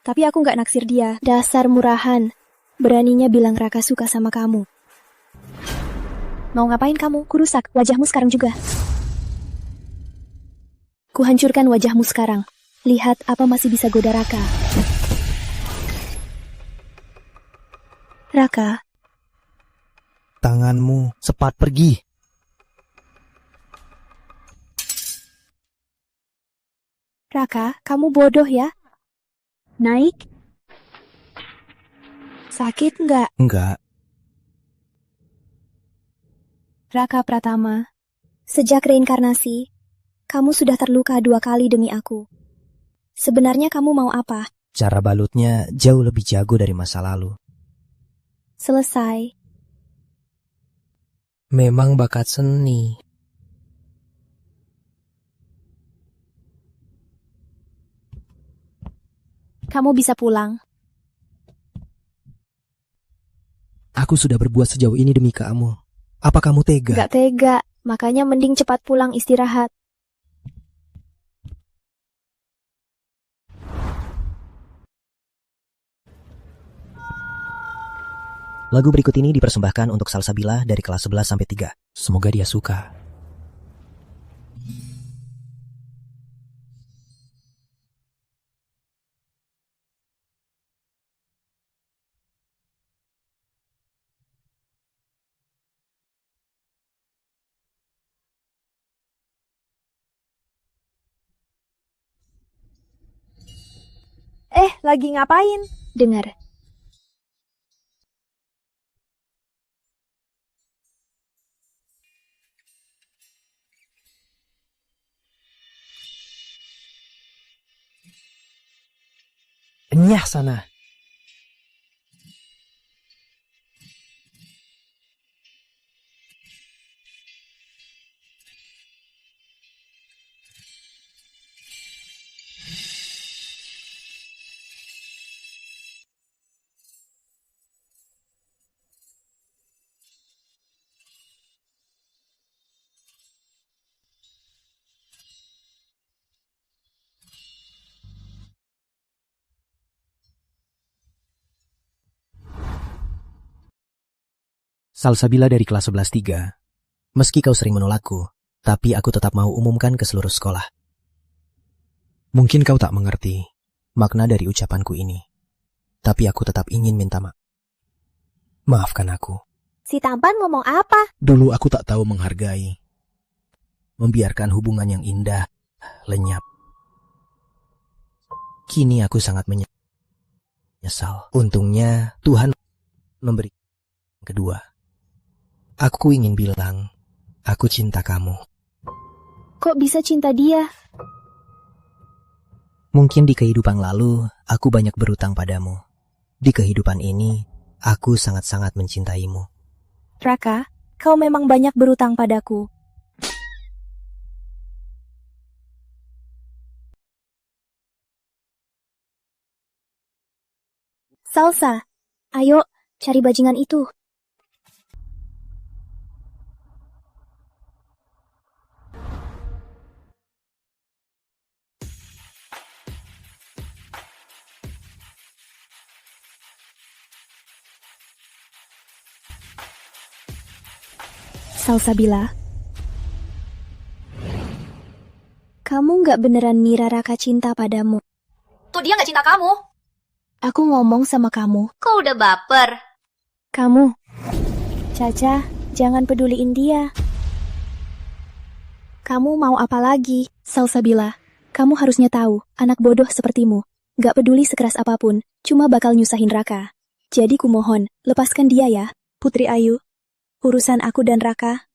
Tapi aku gak naksir dia. Dasar murahan. Beraninya bilang Raka suka sama kamu. Mau ngapain kamu? Kurusak wajahmu sekarang juga. Kuhancurkan wajahmu sekarang. Lihat apa masih bisa goda Raka. Raka. Tanganmu, cepat pergi. Raka, kamu bodoh ya? Naik? Sakit nggak? Enggak. Raka Pratama, sejak reinkarnasi, kamu sudah terluka 2 kali demi aku. Sebenarnya kamu mau apa? Cara balutnya jauh lebih jago dari masa lalu. Selesai. Memang bakat seni. Kamu bisa pulang. Aku sudah berbuat sejauh ini demi kamu. Apa kamu tega? Gak tega, makanya mending cepat pulang istirahat. Lagu berikut ini dipersembahkan untuk Salsabila dari kelas 11 sampai 3. Semoga dia suka. Lagi ngapain? Dengar. Enyah sana. Salsabila dari kelas 11 3. Meski kau sering menolakku, tapi aku tetap mau umumkan ke seluruh sekolah. Mungkin kau tak mengerti makna dari ucapanku ini, tapi aku tetap ingin minta maaf. Maafkan aku. Si tampan ngomong apa? Dulu aku tak tahu menghargai. Membiarkan hubungan yang indah lenyap. Kini aku sangat menyesal. Untungnya Tuhan memberi kedua. Aku ingin bilang, Aku cinta kamu. Kok bisa cinta dia? Mungkin di kehidupan lalu, aku banyak berutang padamu. Di kehidupan ini, aku sangat-sangat mencintaimu. Raka, kau memang banyak berutang padaku. Salsa, ayo cari bajingan itu. Salsabila, kamu nggak beneran ngira Raka cinta padamu. Tuh dia nggak cinta kamu. Aku ngomong sama kamu. Kok udah baper? Kamu, Caca, jangan peduliin dia. Kamu mau apa lagi? Salsabila, kamu harusnya tahu, anak bodoh sepertimu, nggak peduli sekeras apapun, cuma bakal nyusahin Raka. Jadi kumohon, lepaskan dia ya, Putri Ayu. Urusan aku dan Raka,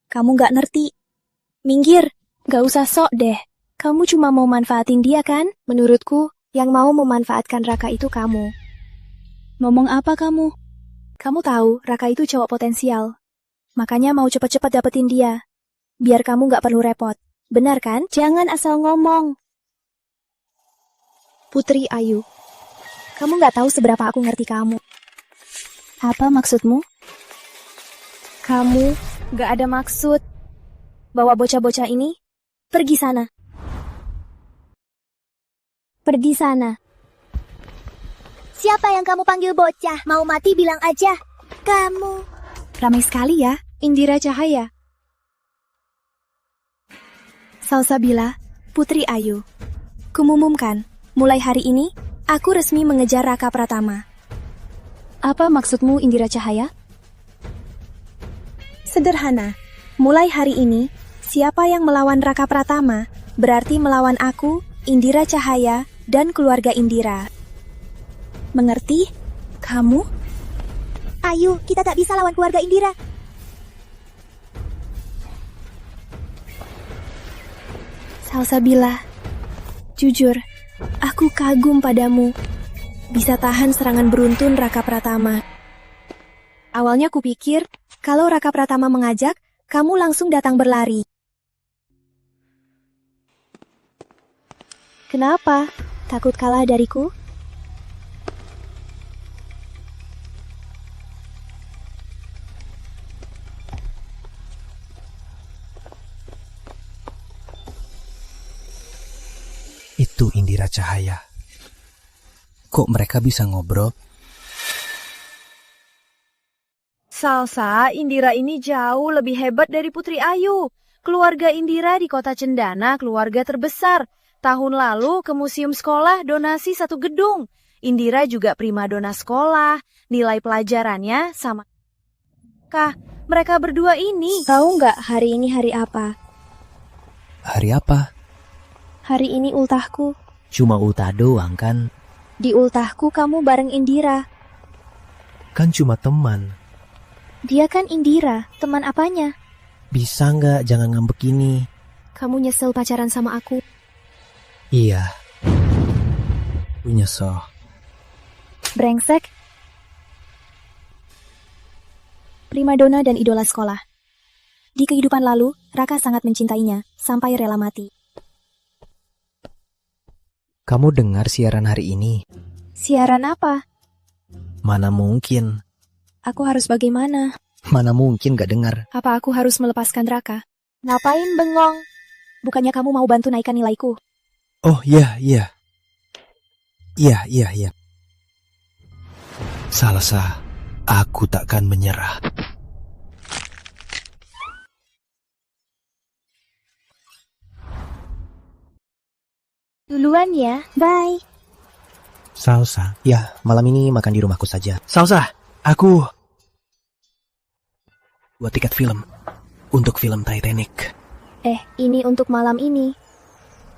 kamu nggak ngerti. Minggir, nggak usah sok deh. Kamu cuma mau manfaatin dia kan? Menurutku, yang mau memanfaatkan Raka itu kamu. Ngomong apa kamu? Kamu tahu, Raka itu cowok potensial. Makanya mau cepet-cepet dapetin dia. Biar kamu nggak perlu repot. Benar kan? Jangan asal ngomong. Putri Ayu, kamu nggak tahu seberapa aku ngerti kamu. Apa maksudmu? Kamu gak ada maksud bawa bocah-bocah ini pergi sana. Pergi sana. Siapa yang kamu panggil bocah? Mau mati bilang aja. Kamu. Ramai sekali ya, Indira Cahaya. Salsabila, Putri Ayu. Kumumumkan, mulai hari ini, aku resmi mengejar Raka Pratama. Apa maksudmu, Indira Cahaya? Sederhana, mulai hari ini, siapa yang melawan Raka Pratama, berarti melawan aku, Indira Cahaya, dan keluarga Indira. Mengerti? Kamu? Ayu, kita tak bisa lawan keluarga Indira. Salsabila, jujur, aku kagum padamu. Bisa tahan serangan beruntun Raka Pratama. Awalnya kupikir, kalau Raka Pratama mengajak, kamu langsung datang berlari. Kenapa? Takut kalah dariku? Itu Indira Cahaya. Kok mereka bisa ngobrol? Salsa, Indira ini jauh lebih hebat dari Putri Ayu. Keluarga Indira di kota Cendana keluarga terbesar. Tahun lalu ke museum sekolah donasi 1 gedung. Indira juga primadona sekolah. Nilai pelajarannya sama. Kah, mereka berdua ini. Tahu nggak hari ini hari apa? Hari apa? Hari ini ultahku. Cuma ultah doang kan? Di ultahku kamu bareng Indira. Kan cuma teman. Dia kan Indira, teman apanya? Bisa nggak jangan ngambek gini? Kamu nyesel pacaran sama aku? Iya. Aku nyesel. Brengsek. Primadona dan idola sekolah. Di kehidupan lalu, Raka sangat mencintainya, sampai rela mati. Kamu dengar siaran hari ini? Siaran apa? Mana mungkin. Aku harus bagaimana? Mana mungkin gak dengar. Apa aku harus melepaskan Raka? Ngapain bengong? Bukannya kamu mau bantu naikkan nilaiku? Oh iya. Iya. Salsa, aku takkan menyerah. Duluan ya, bye. Salsa, ya malam ini makan di rumahku saja. Salsa, aku buat tiket film untuk film Titanic. Ini untuk malam ini.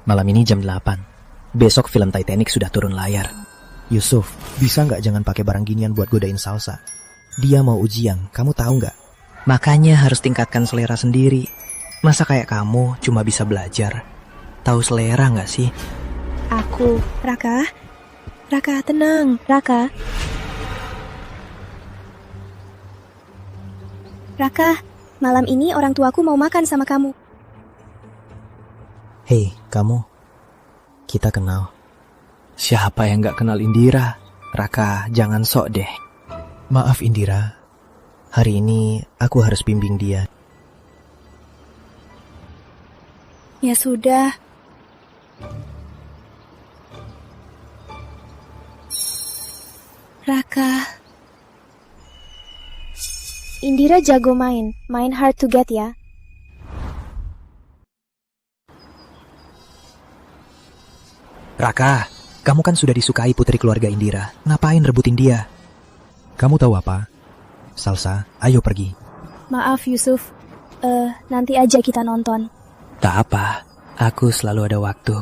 Malam ini jam 8. Besok film Titanic sudah turun layar. Yusuf, bisa nggak jangan pakai barang ginian buat godain Salsa? Dia mau ujian, kamu tahu nggak? Makanya harus tingkatkan selera sendiri. Masa kayak kamu cuma bisa belajar? Tahu selera nggak sih? Aku, Raka, tenang, Raka. Raka, malam ini orang tuaku mau makan sama kamu. Hei, kamu. Kita kenal. Siapa yang gak kenal Indira? Raka, jangan sok deh. Maaf Indira, hari ini aku harus bimbing dia. Ya sudah. Raka. Indira jago main hard to get ya. Raka, kamu kan sudah disukai putri keluarga Indira. Ngapain rebutin dia? Kamu tahu apa? Salsa, ayo pergi. Maaf Yusuf, nanti aja kita nonton. Tak apa, aku selalu ada waktu.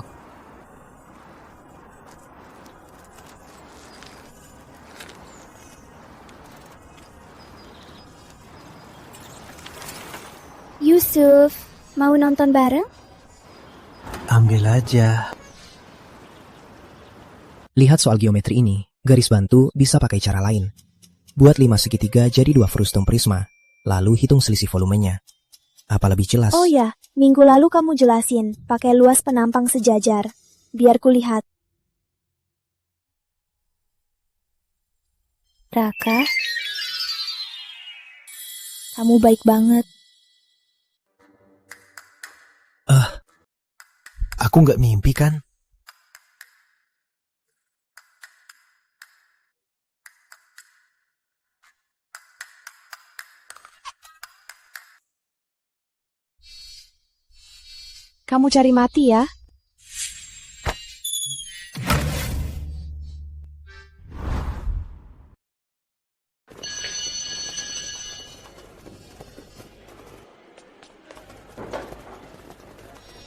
Yusuf, mau nonton bareng? Ambil aja. Lihat soal geometri ini, garis bantu bisa pakai cara lain. Buat 5 segitiga jadi 2 frustum prisma, lalu hitung selisih volumenya. Apa lebih jelas? Oh ya, minggu lalu kamu jelasin, pakai luas penampang sejajar. Biar kulihat. Raka, kamu baik banget. Aku nggak mimpi kan? Kamu cari mati ya?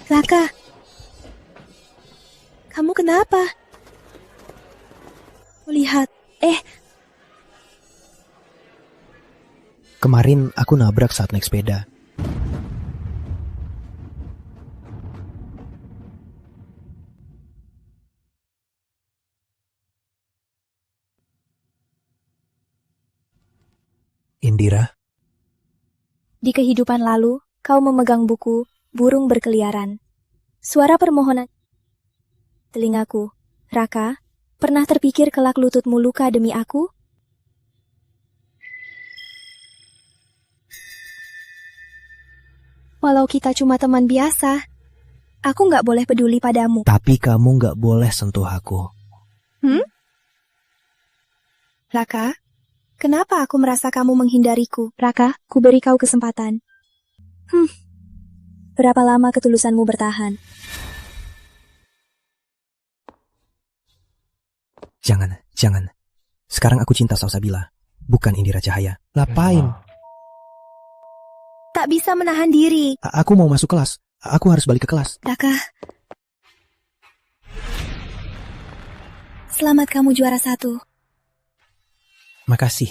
Raka, kamu kenapa? Lihat, Kemarin aku nabrak saat naik sepeda. Indira, di kehidupan lalu, kau memegang buku, burung berkeliaran. Suara permohonan. Telingaku, Raka, pernah terpikir kelak lututmu luka demi aku? Walau kita cuma teman biasa, aku nggak boleh peduli padamu. tapi kamu nggak boleh sentuh aku. Raka, kenapa aku merasa kamu menghindariku? Raka, ku beri kau kesempatan. Berapa lama ketulusanmu bertahan? Jangan. Sekarang aku cinta Salsabila, bukan Indira Cahaya. Ngapain? Tak bisa menahan diri. Aku mau masuk kelas. Aku harus balik ke kelas. Raka, selamat kamu juara 1. Makasih.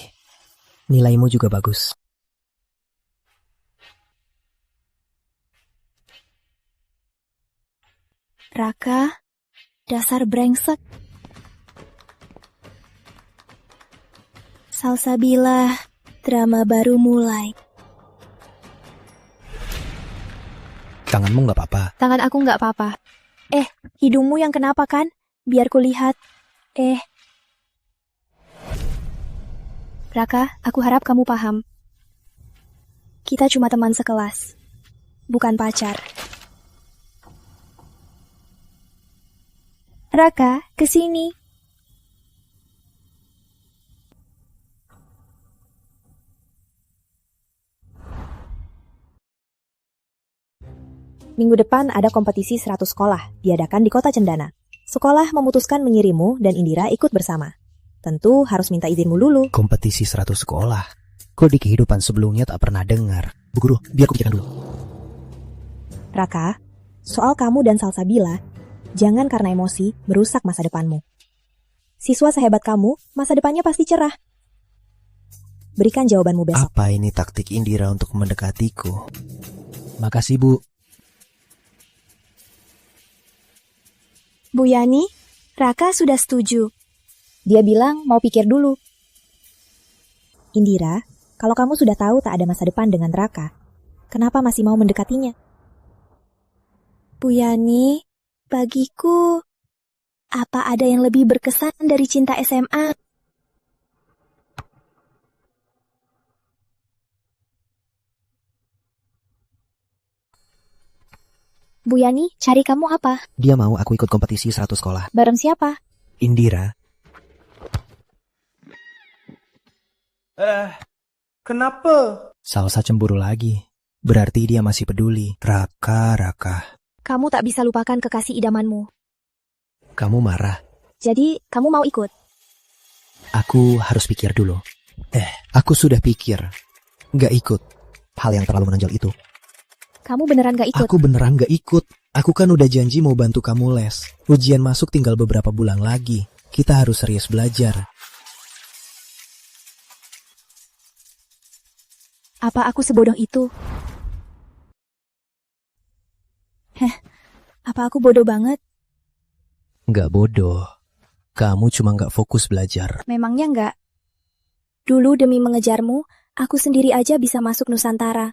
Nilaimu juga bagus. Raka, dasar brengsek. Salsabila, drama baru mulai. Tanganmu nggak apa-apa. Tangan aku nggak apa-apa. Hidungmu yang kenapa kan? Biar kulihat. Raka, aku harap kamu paham. Kita cuma teman sekelas, bukan pacar. Raka, kesini. Minggu depan ada kompetisi 100 sekolah, diadakan di Kota Cendana. Sekolah memutuskan mengirimmu dan Indira ikut bersama. Tentu harus minta izinmu dulu. Kompetisi 100 sekolah. Kok di kehidupan sebelumnya tak pernah dengar? Bu Guru, biar aku pikirkan dulu. Raka, soal kamu dan Salsabila, jangan karena emosi merusak masa depanmu. Siswa sehebat kamu, masa depannya pasti cerah. Berikan jawabanmu besok. Apa ini taktik Indira untuk mendekatiku? Makasih, Bu. Bu Yani, Raka sudah setuju. Dia bilang mau pikir dulu. Indira, kalau kamu sudah tahu tak ada masa depan dengan Raka, kenapa masih mau mendekatinya? Bu Yani, bagiku, apa ada yang lebih berkesan dari cinta SMA? Bu Yani, cari kamu apa? Dia mau aku ikut kompetisi 100 sekolah. Bareng siapa? Indira, Kenapa? Salsa cemburu lagi. Berarti dia masih peduli. Raka. Kamu tak bisa lupakan kekasih idamanmu. Kamu marah. Jadi, kamu mau ikut? Aku harus pikir dulu. Aku sudah pikir. Nggak ikut. Hal yang terlalu menonjol itu. Kamu beneran gak ikut? Aku beneran nggak ikut. Aku kan udah janji mau bantu kamu les. Ujian masuk tinggal beberapa bulan lagi. Kita harus serius belajar. Apa aku sebodoh itu? Apa aku bodoh banget? Nggak bodoh. Kamu cuma nggak fokus belajar. Memangnya nggak? Dulu demi mengejarmu, aku sendiri aja bisa masuk Nusantara.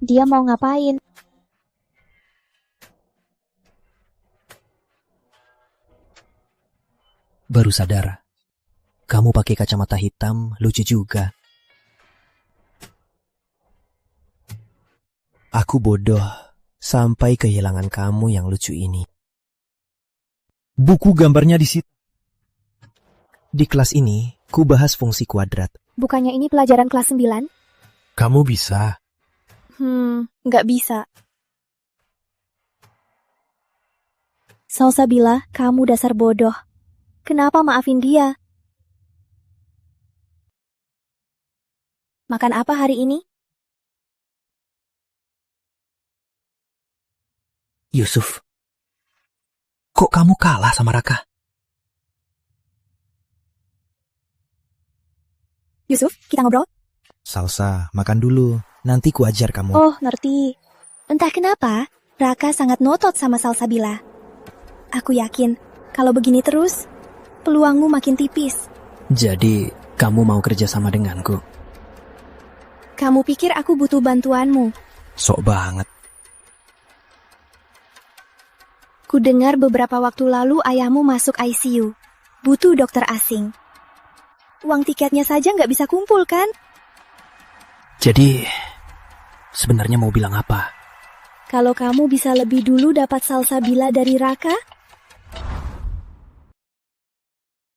Dia mau ngapain? Baru sadar. Kamu pakai kacamata hitam, lucu juga. Aku bodoh sampai kehilangan kamu yang lucu ini. Buku gambarnya di situ. Di kelas ini, ku bahas fungsi kuadrat. Bukannya ini pelajaran kelas 9? Kamu bisa. Nggak bisa. Salsabila, kamu dasar bodoh. Kenapa maafin dia? Makan apa hari ini? Yusuf, kok kamu kalah sama Raka? Yusuf, kita ngobrol? Salsa, makan dulu. Nanti ku ajar kamu. Oh, ngerti. Entah kenapa, Raka sangat notot sama Salsabila. Aku yakin, kalau begini terus, peluangmu makin tipis. Jadi, kamu mau kerja sama denganku? Kamu pikir aku butuh bantuanmu? Sok banget. Ku dengar beberapa waktu lalu ayahmu masuk ICU. Butuh dokter asing. Uang tiketnya saja nggak bisa kumpul, kan? Jadi, sebenarnya mau bilang apa? Kalau kamu bisa lebih dulu dapat Salsabila dari Raka?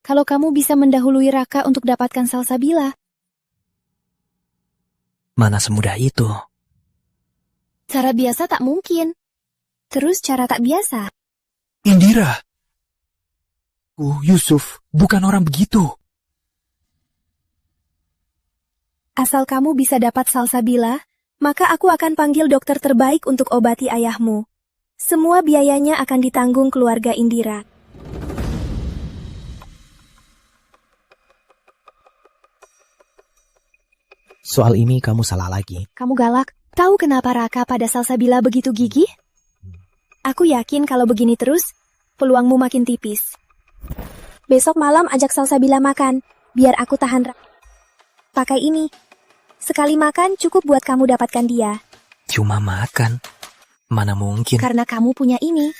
Kalau kamu bisa mendahului Raka untuk dapatkan Salsabila? Mana semudah itu? Cara biasa tak mungkin. Terus cara tak biasa? Indira! Yusuf, bukan orang begitu. Asal kamu bisa dapat Salsabila, maka aku akan panggil dokter terbaik untuk obati ayahmu. Semua biayanya akan ditanggung keluarga Indira. Soal ini kamu salah lagi. Kamu galak. Tahu kenapa Raka pada Salsabila begitu gigih? Aku yakin kalau begini terus, peluangmu makin tipis. Besok malam ajak Salsabila makan, biar aku tahan. Pakai ini. Sekali makan cukup buat kamu dapatkan dia. Cuma makan? Mana mungkin? Karena kamu punya ini.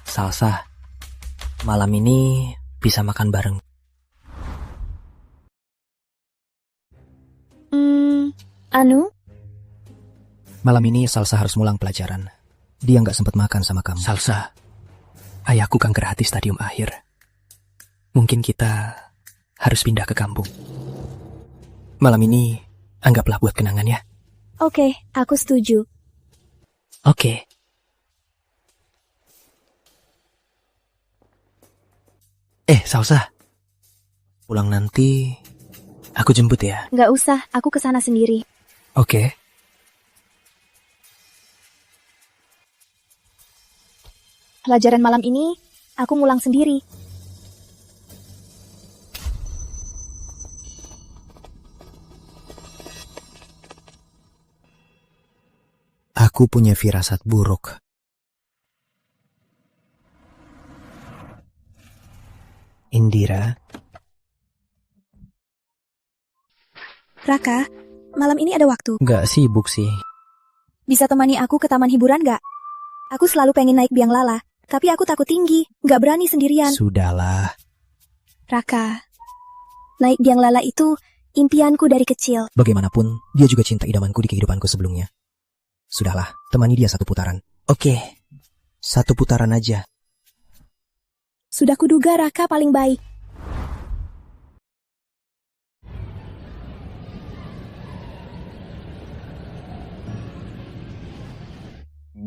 Salsa, malam ini bisa makan bareng. Malam ini Salsa harus ngulang pelajaran. Dia nggak sempat makan sama kamu. Salsa, ayahku kanker hati stadium akhir. Mungkin kita harus pindah ke kampung. Malam ini anggaplah buat kenangan ya. Oke, aku setuju. Oke. Salsa. Pulang nanti Aku jemput ya. Nggak usah, aku kesana sendiri. Oke. Pelajaran malam ini, aku ngulang sendiri. Aku punya firasat buruk. Indira, Raka, malam ini ada waktu. nggak sibuk sih. Bisa temani aku ke taman hiburan nggak? Aku selalu pengen naik biang lala, tapi aku takut tinggi, nggak berani sendirian. Sudahlah. Raka, naik biang lala itu impianku dari kecil. Bagaimanapun, dia juga cinta idamanku di kehidupanku sebelumnya. Sudahlah, temani dia 1 putaran. Oke, 1 putaran aja. Sudah kuduga Raka paling baik.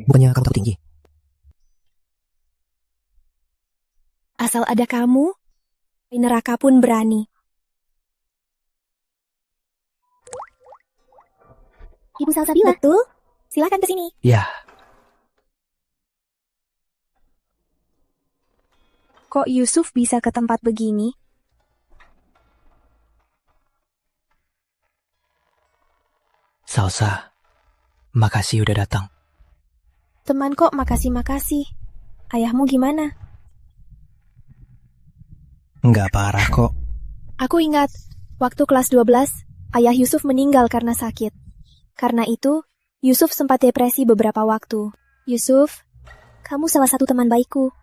Bukannya kamu takut tinggi? Asal ada kamu, neraka pun berani. Ibu Salsabila. Betul? Silakan ke sini. Ya, Kok Yusuf bisa ke tempat begini? Salsa. Makasih udah datang. Teman kok makasih-makasih. Ayahmu gimana? Nggak parah kok. Aku ingat, waktu kelas 12, ayah Yusuf meninggal karena sakit. Karena itu, Yusuf sempat depresi beberapa waktu. Yusuf, kamu salah satu teman baikku.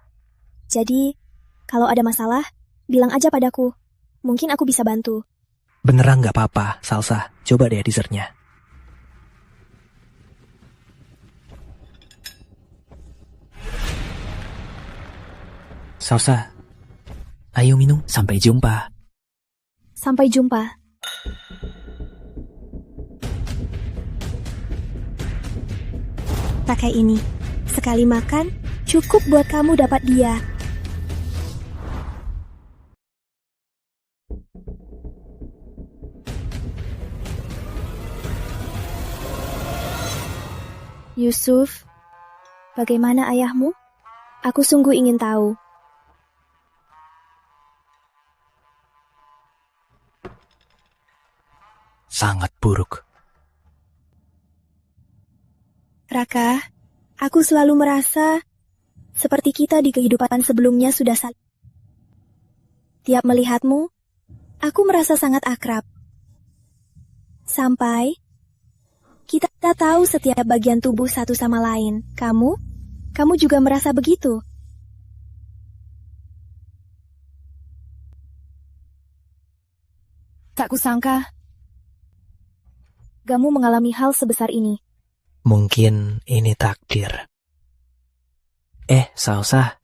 Jadi, kalau ada masalah, bilang aja padaku. Mungkin aku bisa bantu. Beneran nggak apa-apa, Salsa. Coba deh dessertnya. Salsa, ayo minum. Sampai jumpa. Sampai jumpa. Pakai ini. Sekali makan, cukup buat kamu dapat dia. Yusuf, bagaimana ayahmu? Aku sungguh ingin tahu. Sangat buruk. Raka, aku selalu merasa seperti kita di kehidupan sebelumnya sudah saling. Tiap melihatmu, aku merasa sangat akrab. Sampai kita tahu setiap bagian tubuh satu sama lain. Kamu juga merasa begitu. Tak kusangka kamu mengalami hal sebesar ini. Mungkin ini takdir. Salsa.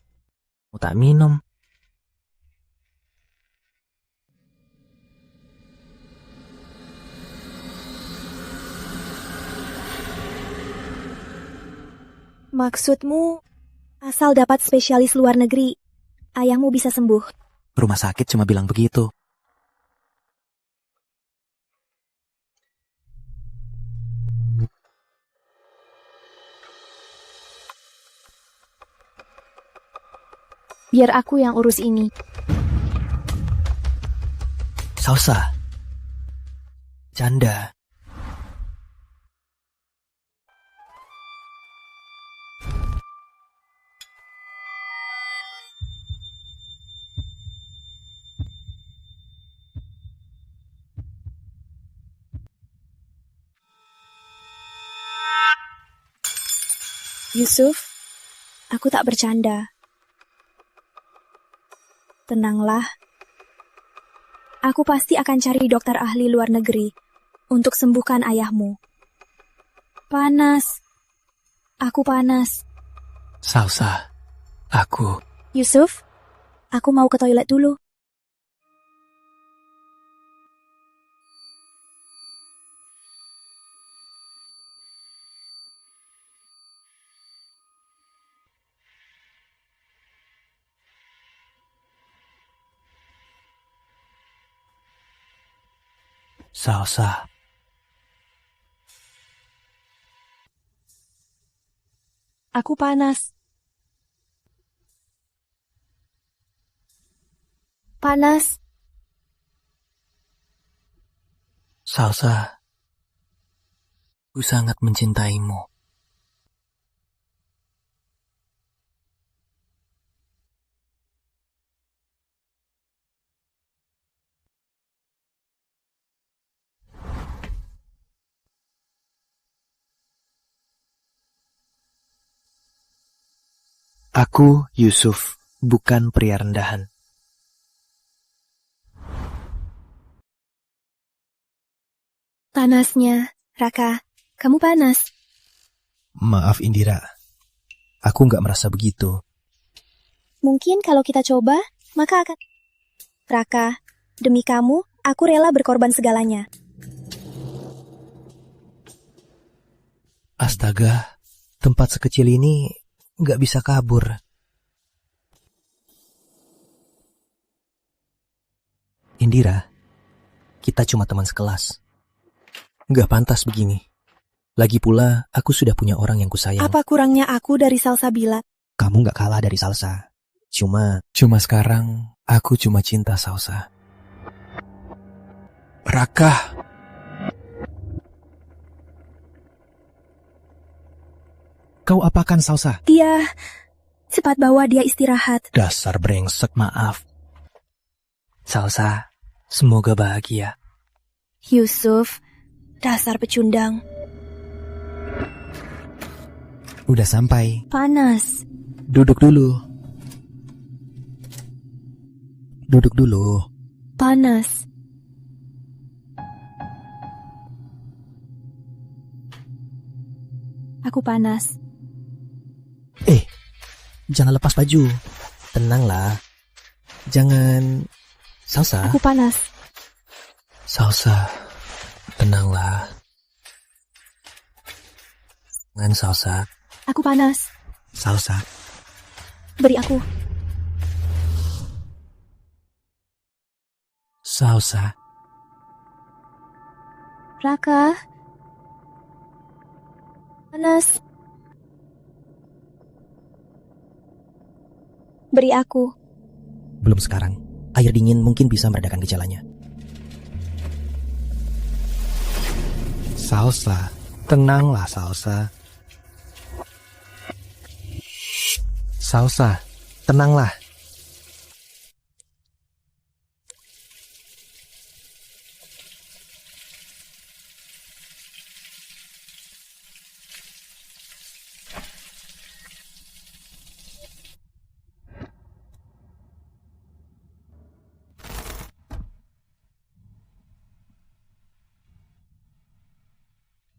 Mau tak minum? Maksudmu, asal dapat spesialis luar negeri, ayahmu bisa sembuh. Rumah sakit cuma bilang begitu. Biar aku yang urus ini. Salsa. Canda. Yusuf, aku tak bercanda. Tenanglah. Aku pasti akan cari dokter ahli luar negeri untuk sembuhkan ayahmu. Panas. Aku panas. Salsa. Aku. Yusuf, aku mau ke toilet dulu. Salsa. Aku panas. Panas. Salsa. Aku sangat mencintaimu. Aku Yusuf, bukan pria rendahan. Panasnya, Raka. Kamu panas. Maaf Indira, aku nggak merasa begitu. Mungkin kalau kita coba, maka akan... Raka, demi kamu, aku rela berkorban segalanya. Astaga, tempat sekecil ini nggak bisa kabur. Indira, kita cuma teman sekelas. Nggak pantas begini. Lagi pula, aku sudah punya orang yang kusayang. Apa kurangnya aku dari Salsabila? Kamu nggak kalah dari Salsa. Cuma sekarang, aku cuma cinta Salsa. Raka. Kau apakan Salsa? Dia... Cepat bawa dia istirahat. Dasar brengsek, maaf. Salsa, semoga bahagia. Yusuf, dasar pecundang. Udah sampai. Panas. Duduk dulu. Duduk dulu. Panas. Aku panas. Jangan lepas baju. Tenanglah. Jangan... Salsa. Aku panas. Salsa. Tenanglah. Jangan Salsa. Aku panas. Salsa. Beri aku. Salsa. Raka. Panas. Beri aku. Belum sekarang. Air dingin mungkin bisa meredakan gejalanya. Salsa. Tenanglah Salsa. Salsa. Tenanglah.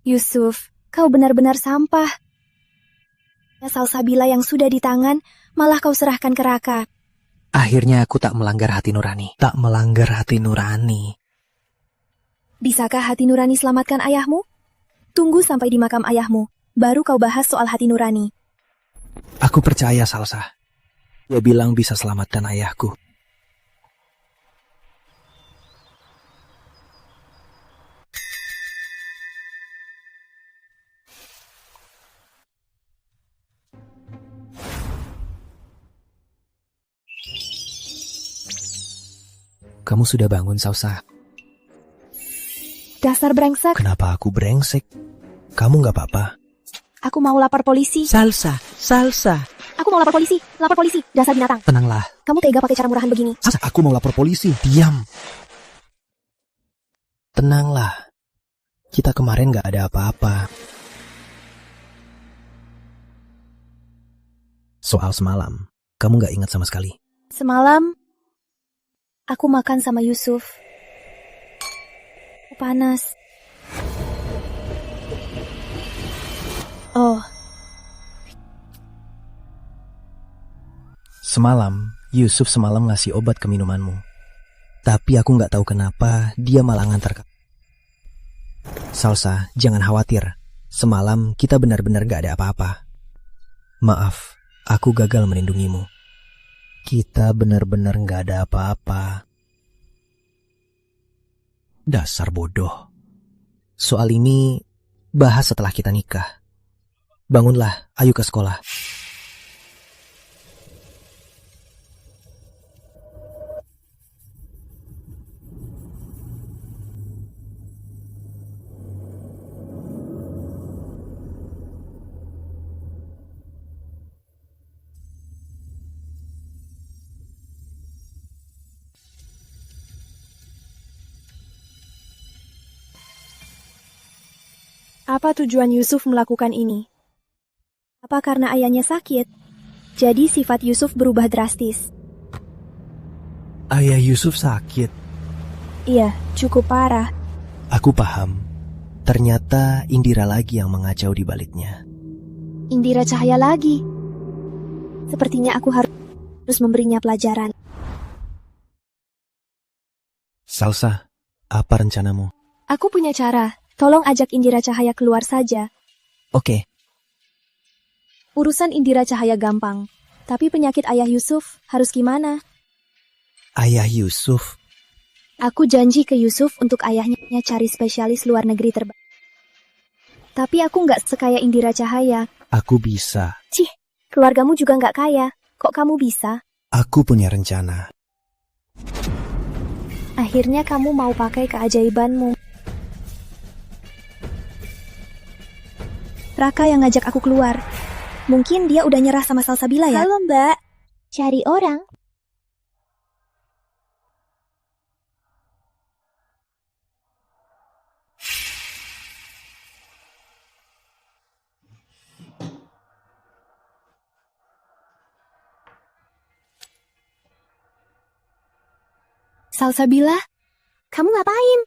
Yusuf, kau benar-benar sampah. Salsabila yang sudah di tangan, malah kau serahkan ke Raka. Akhirnya aku tak melanggar hati nurani. Tak melanggar hati nurani. Bisakah hati nurani selamatkan ayahmu? Tunggu sampai di makam ayahmu, baru kau bahas soal hati nurani. Aku percaya Salsa. Dia bilang bisa selamatkan ayahku. Kamu sudah bangun, Salsa? Dasar brengsek. Kenapa aku brengsek? Kamu nggak apa-apa? Aku mau lapor polisi. Salsa. Aku mau lapor polisi. Lapor polisi, dasar binatang. Tenanglah. Kamu tega pakai cara murahan begini. Salsa, aku mau lapor polisi. Diam. Tenanglah. Kita kemarin nggak ada apa-apa. Soal semalam, kamu nggak ingat sama sekali? Semalam, aku makan sama Yusuf. Panas. Oh. Semalam, Yusuf ngasih obat ke minumanmu. Tapi aku nggak tahu kenapa dia malah ngantar. Salsa, jangan khawatir. Semalam kita benar-benar nggak ada apa-apa. Maaf, aku gagal melindungimu. Kita benar-benar nggak ada apa-apa. Dasar bodoh. Soal ini bahas setelah kita nikah. Bangunlah, ayo ke sekolah. Apa tujuan Yusuf melakukan ini? Apa karena ayahnya sakit? Jadi sifat Yusuf berubah drastis. Ayah Yusuf sakit. Iya, cukup parah. Aku paham. Ternyata Indira lagi yang mengacau di baliknya. Indira Cahaya lagi. Sepertinya aku harus memberinya pelajaran. Salsa, apa rencanamu? Aku punya cara. Tolong ajak Indira Cahaya keluar saja. Oke. Urusan Indira Cahaya gampang. Tapi penyakit ayah Yusuf harus gimana? Ayah Yusuf? Aku janji ke Yusuf untuk ayahnya cari spesialis luar negeri terbaik. Tapi aku nggak sekaya Indira Cahaya. Aku bisa. Cih, keluargamu juga nggak kaya. Kok kamu bisa? Aku punya rencana. Akhirnya kamu mau pakai keajaibanmu. Raka yang ngajak aku keluar. Mungkin dia udah nyerah sama Salsabila ya? Halo Mbak, cari orang. Salsabila, kamu ngapain?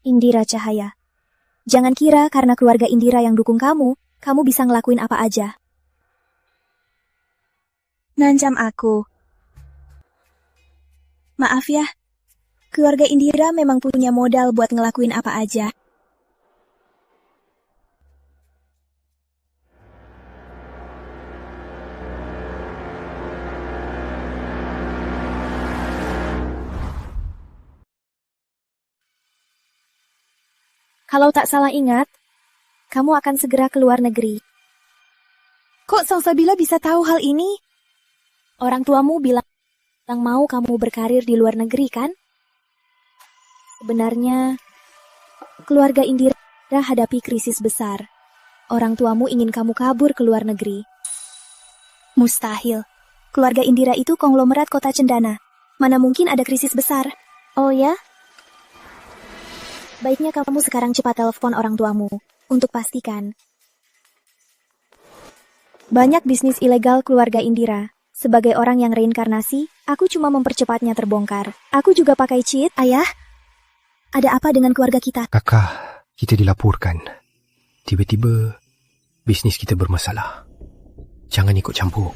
Indira Cahaya. Jangan kira karena keluarga Indira yang dukung kamu bisa ngelakuin apa aja. Ngancam aku. Maaf ya, keluarga Indira memang punya modal buat ngelakuin apa aja. Kalau tak salah ingat, kamu akan segera ke luar negeri. Kok Salsabila bisa tahu hal ini? Orang tuamu bilang mau kamu berkarir di luar negeri, kan? Sebenarnya, keluarga Indira hadapi krisis besar. Orang tuamu ingin kamu kabur ke luar negeri. Mustahil. Keluarga Indira itu konglomerat kota Cendana. Mana mungkin ada krisis besar. Oh ya? Baiknya kamu sekarang cepat telepon orang tuamu untuk pastikan. Banyak bisnis ilegal keluarga Indira. Sebagai orang yang reinkarnasi, aku cuma mempercepatnya terbongkar. Aku juga pakai cheat. Ayah, ada apa dengan keluarga kita? Kakak, kita dilaporkan. Tiba-tiba, bisnis kita bermasalah. Jangan ikut campur.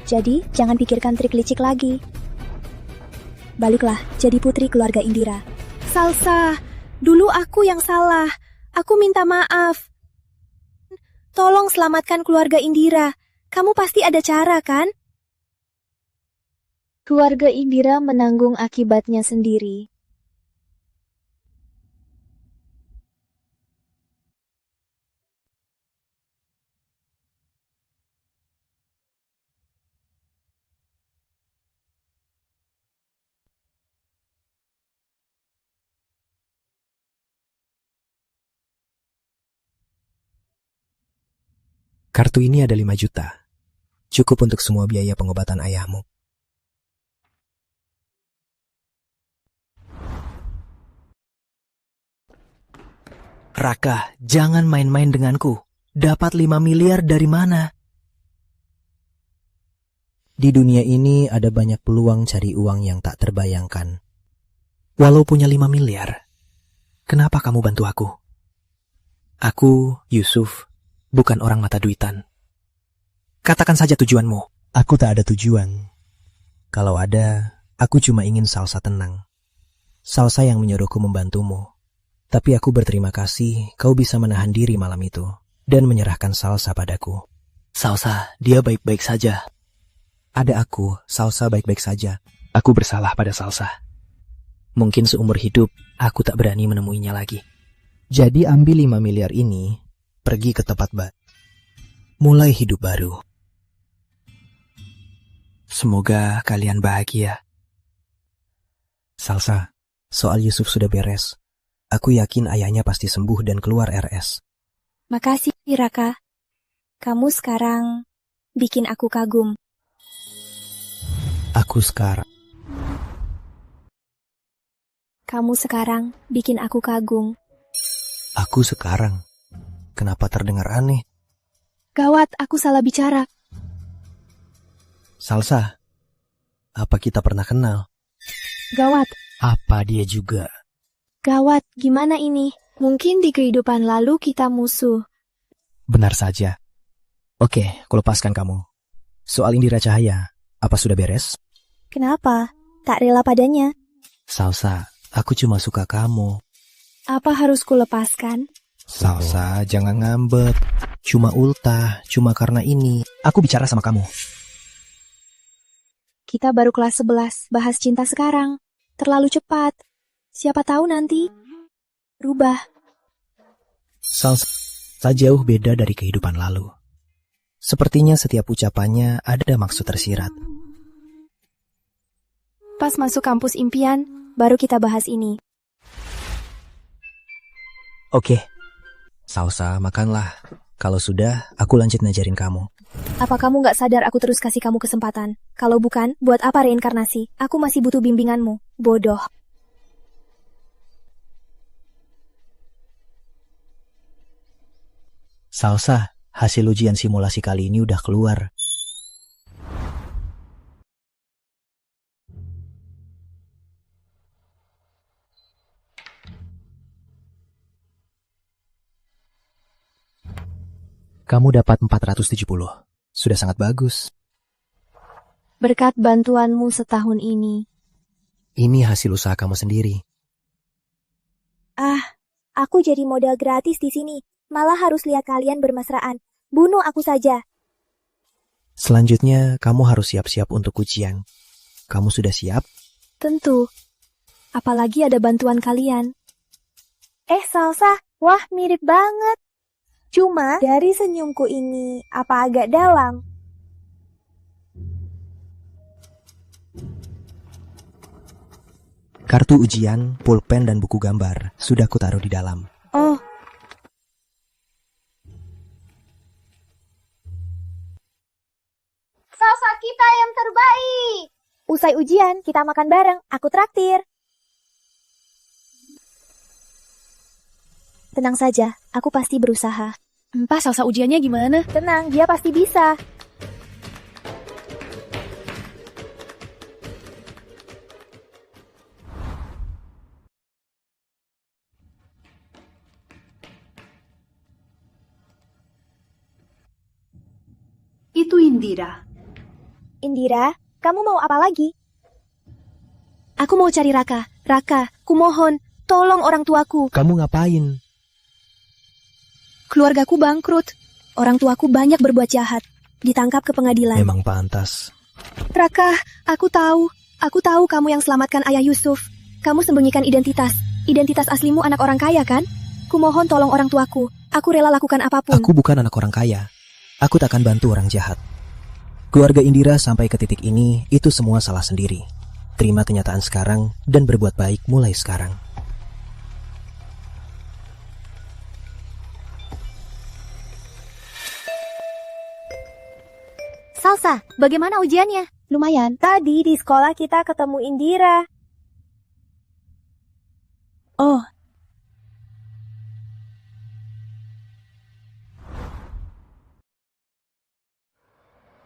Jadi, jangan pikirkan trik licik lagi. Baliklah, jadi putri keluarga Indira. Salsa, dulu aku yang salah. Aku minta maaf. Tolong selamatkan keluarga Indira. Kamu pasti ada cara, kan? Keluarga Indira menanggung akibatnya sendiri. Kartu ini ada 5 juta. Cukup untuk semua biaya pengobatan ayahmu. Raka, jangan main-main denganku. Dapat 5 miliar dari mana? Di dunia ini ada banyak peluang cari uang yang tak terbayangkan. Walau punya 5 miliar, kenapa kamu bantu aku? Aku, Yusuf, bukan orang mata duitan. Katakan saja tujuanmu. Aku tak ada tujuan. Kalau ada, aku cuma ingin Salsa tenang. Salsa yang menyuruhku membantumu. Tapi aku berterima kasih kau bisa menahan diri malam itu dan menyerahkan Salsa padaku. Salsa, dia baik-baik saja. Ada aku, Salsa baik-baik saja. Aku bersalah pada Salsa. Mungkin seumur hidup, aku tak berani menemuinya lagi. Jadi ambil 5 miliar ini, pergi ke tempat baru. Mulai hidup baru. Semoga kalian bahagia. Salsa, soal Yusuf sudah beres. Aku yakin ayahnya pasti sembuh dan keluar RS. Makasih, Raka. Kamu sekarang bikin aku kagum. Kamu sekarang bikin aku kagum. Aku sekarang. Kenapa terdengar aneh? Gawat, aku salah bicara. Salsa, apa kita pernah kenal? Gawat. Apa dia juga? Gawat, gimana ini? Mungkin di kehidupan lalu kita musuh. Benar saja. Oke, kulepaskan kamu. Soal Indira Cahaya, apa sudah beres? Kenapa? Tak rela padanya. Salsa, aku cuma suka kamu. Apa harus kulepaskan? Salsa, jangan ngambek. Cuma ultah, cuma karena ini. Aku bicara sama kamu. Kita baru kelas 11, bahas cinta sekarang. Terlalu cepat. Siapa tahu nanti rubah. Salsa jauh beda dari kehidupan lalu. Sepertinya setiap ucapannya ada maksud tersirat. Pas masuk kampus impian, baru kita bahas ini. Oke. Salsa, makanlah. Kalau sudah, aku lanjut ngajarin kamu. Apa kamu gak sadar aku terus kasih kamu kesempatan? Kalau bukan, buat apa reinkarnasi? Aku masih butuh bimbinganmu. Bodoh. Salsa, hasil ujian simulasi kali ini udah keluar. Kamu dapat 470. Sudah sangat bagus. Berkat bantuanmu setahun ini. Ini hasil usaha kamu sendiri. Aku jadi modal gratis di sini. Malah harus lihat kalian bermesraan. Bunuh aku saja. Selanjutnya, kamu harus siap-siap untuk ujian. Kamu sudah siap? Tentu. Apalagi ada bantuan kalian. Salsa, wah mirip banget. Cuma dari senyumku ini, apa agak dalam? Kartu ujian, pulpen, dan buku gambar sudah kutaruh di dalam. Oh. Salsa kita yang terbaik. Usai ujian, kita makan bareng. Aku traktir. Tenang saja, aku pasti berusaha. Entah Salsa ujiannya gimana? Tenang, dia pasti bisa. Itu Indira. Indira, kamu mau apa lagi? Aku mau cari Raka. Raka, kumohon, tolong orang tuaku. Kamu ngapain? Keluargaku bangkrut. Orang tuaku banyak berbuat jahat. Ditangkap ke pengadilan. Memang pantas. Raka, aku tahu. Aku tahu kamu yang selamatkan ayah Yusuf. Kamu sembunyikan identitas. Identitas aslimu anak orang kaya, kan? Kumohon tolong orang tuaku. Aku rela lakukan apapun. Aku bukan anak orang kaya. Aku takkan bantu orang jahat. Keluarga Indira sampai ke titik ini, itu semua salah sendiri. Terima kenyataan sekarang dan berbuat baik mulai sekarang. Salsa, bagaimana ujiannya? Lumayan. Tadi di sekolah kita ketemu Indira. Oh.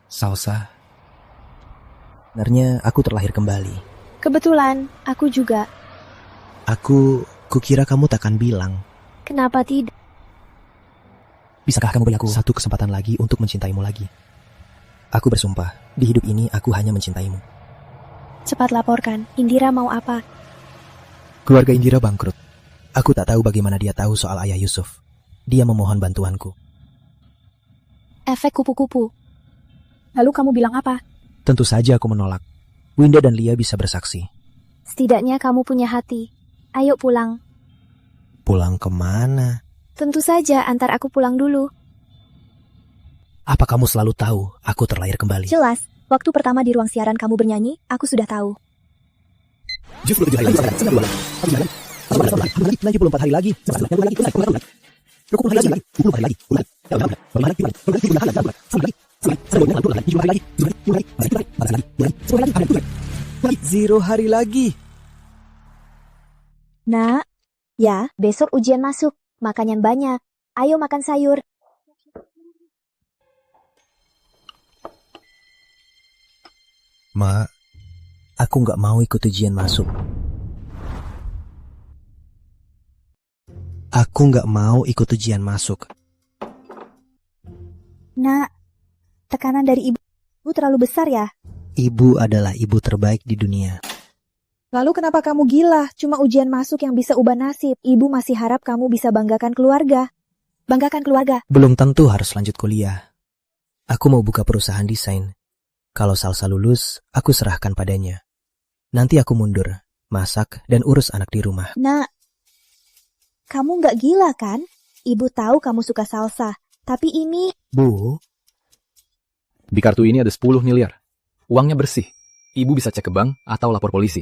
Salsa. Sebenarnya aku terlahir kembali. Kebetulan, aku juga. Kukira kamu takkan bilang. Kenapa tidak? Bisakah kamu beri aku satu kesempatan lagi untuk mencintaimu lagi? Aku bersumpah, di hidup ini aku hanya mencintaimu. Cepat laporkan, Indira mau apa? Keluarga Indira bangkrut. Aku tak tahu bagaimana dia tahu soal ayah Yusuf. Dia memohon bantuanku. efek kupu-kupu. Lalu kamu bilang apa? Tentu saja aku menolak. Winda dan Lia bisa bersaksi. Setidaknya kamu punya hati. Ayo pulang. Pulang kemana? Tentu saja antar aku pulang dulu. Apa kamu selalu tahu aku terlahir kembali? Jelas, waktu pertama di ruang siaran kamu bernyanyi, aku sudah tahu. 74 hari lagi. Zero hari lagi. Nak, ya, besok ujian masuk. Makan yang banyak. Ayo makan sayur. Ma, aku nggak mau ikut ujian masuk. Aku nggak mau ikut ujian masuk. Nak, tekanan dari ibu terlalu besar ya? Ibu adalah ibu terbaik di dunia. Lalu kenapa kamu gila? Cuma ujian masuk yang bisa ubah nasib. Ibu masih harap kamu bisa banggakan keluarga. Banggakan keluarga. Belum tentu harus lanjut kuliah. Aku mau buka perusahaan desain. Kalau Salsa lulus, aku serahkan padanya. Nanti aku mundur, masak, dan urus anak di rumah. Nak, kamu nggak gila kan? Ibu tahu kamu suka salsa. Tapi ini... Bu, Di kartu ini ada 10 miliar. Uangnya bersih. Ibu bisa cek ke bank atau lapor polisi.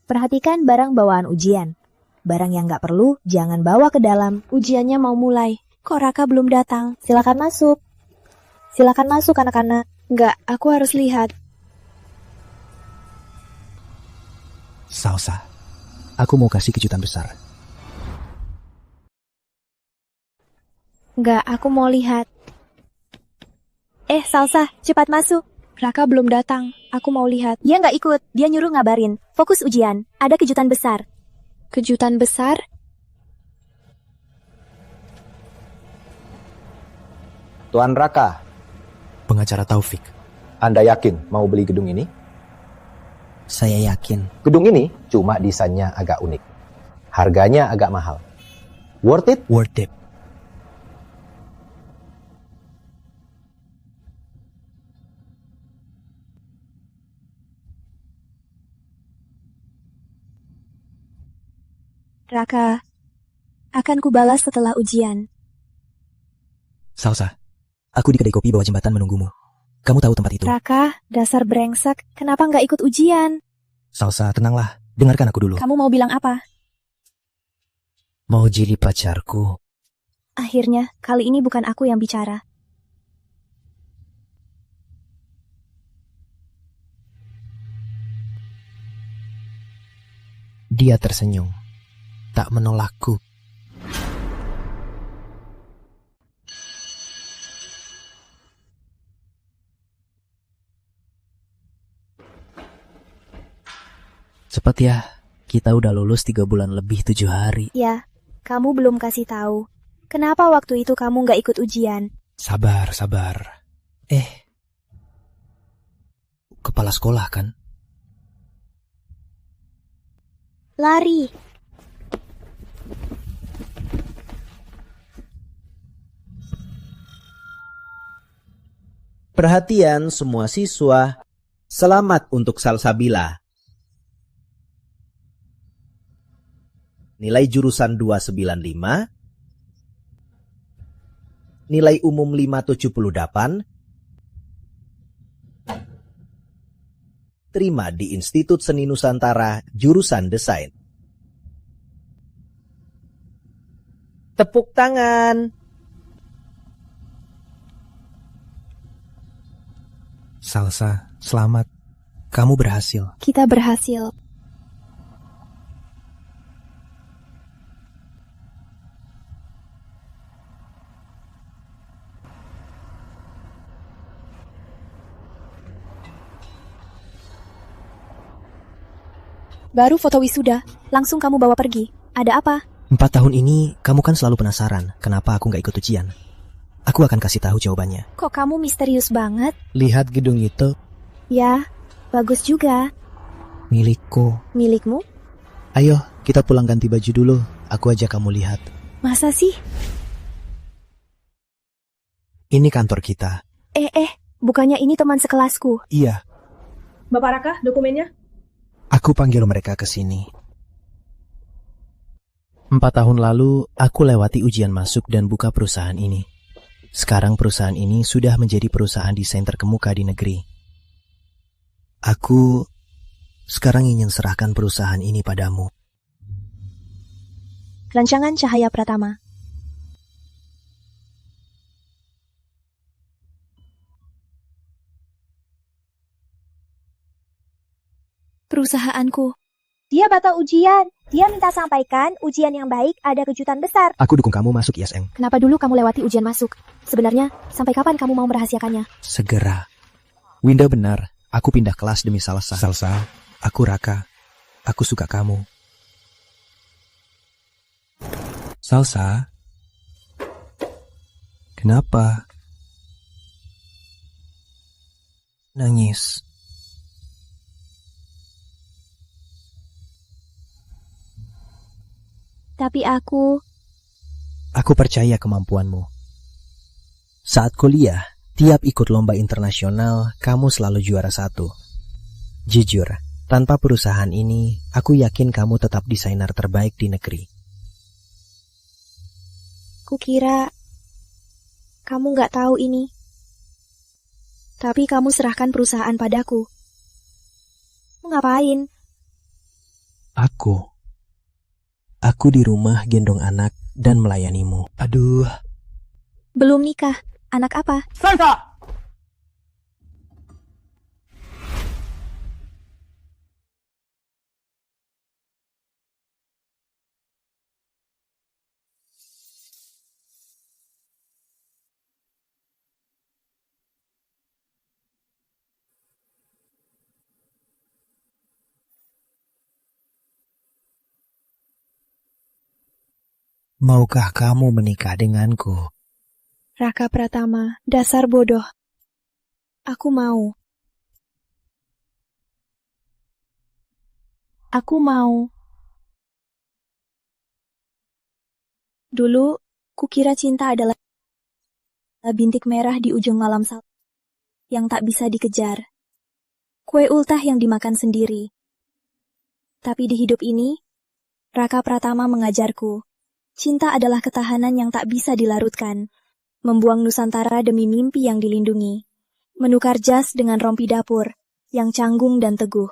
Perhatikan barang bawaan ujian. Barang yang nggak perlu, jangan bawa ke dalam. Ujiannya mau mulai. Kok Raka belum datang? Silakan masuk. Silakan masuk anak-anak. Enggak, aku harus lihat. Salsa, aku mau kasih kejutan besar. Enggak, aku mau lihat. Salsa, cepat masuk. Raka belum datang. Aku mau lihat. Dia nggak ikut. Dia nyuruh ngabarin. Fokus ujian. Ada kejutan besar. Kejutan besar? Tuan Raka, Pengacara Taufik. Anda yakin mau beli gedung ini? Saya yakin. Gedung ini cuma desainnya agak unik. Harganya agak mahal. Worth it? Worth it. Raka, akan kubalas setelah ujian. Salsa, aku di kedai kopi bawah jembatan menunggumu. Kamu tahu tempat itu? Raka, dasar brengsek, kenapa nggak ikut ujian? Salsa, tenanglah. Dengarkan aku dulu. Kamu mau bilang apa? Mau jadi pacarku. Akhirnya, kali ini bukan aku yang bicara. Dia tersenyum. Tak menolakku. Cepat ya, kita udah lulus 3 bulan lebih 7 hari. Ya, kamu belum kasih tahu. Kenapa waktu itu kamu nggak ikut ujian? Sabar. Kepala sekolah kan? Lari. Perhatian semua siswa, selamat untuk Salsabila. Nilai jurusan 295, nilai umum 578, terima di Institut Seni Nusantara jurusan Desain. Tepuk tangan. Salsa, selamat. Kamu berhasil. Kita berhasil. Baru foto wisuda, langsung kamu bawa pergi. Ada apa? 4 tahun ini, kamu kan selalu penasaran kenapa aku nggak ikut ujian. Aku akan kasih tahu jawabannya. Kok kamu misterius banget? Lihat gedung itu. Ya, bagus juga. Milikku. Milikmu? Ayo, kita pulang ganti baju dulu. aku ajak kamu lihat. Masa sih? Ini kantor kita. Bukannya ini teman sekelasku. Iya, Bapak Raka, dokumennya? aku panggil mereka ke sini. 4 tahun lalu, aku lewati ujian masuk dan buka perusahaan ini. Sekarang perusahaan ini sudah menjadi perusahaan desain terkemuka di negeri. Aku sekarang ingin serahkan perusahaan ini padamu. Rancangan Cahaya Pratama. Perusahaanku. Dia batal ujian. Dia minta sampaikan ujian yang baik ada kejutan besar. Aku dukung kamu masuk ISM. Kenapa dulu kamu lewati ujian masuk? Sebenarnya, sampai kapan kamu mau merahasiakannya? Segera. Winda benar, aku pindah kelas demi Salsa. Salsa, aku Raka. Aku suka kamu. Salsa? Kenapa? Nangis. Tapi aku percaya kemampuanmu. Saat kuliah, tiap ikut lomba internasional, kamu selalu juara 1. Jujur, tanpa perusahaan ini, aku yakin kamu tetap desainer terbaik di negeri. kukira kamu nggak tahu ini. Tapi kamu serahkan perusahaan padaku. Ngapain? Aku di rumah gendong anak dan melayanimu. Aduh. Belum nikah. Anak apa? Salsa! Maukah kamu menikah denganku? Raka Pratama, dasar bodoh. Aku mau. Aku mau. Dulu, kukira cinta adalah bintik merah di ujung malam yang tak bisa dikejar. Kue ultah yang dimakan sendiri. Tapi di hidup ini, Raka Pratama mengajarku, cinta adalah ketahanan yang tak bisa dilarutkan. Membuang Nusantara demi mimpi yang dilindungi. Menukar jas dengan rompi dapur, yang canggung dan teguh.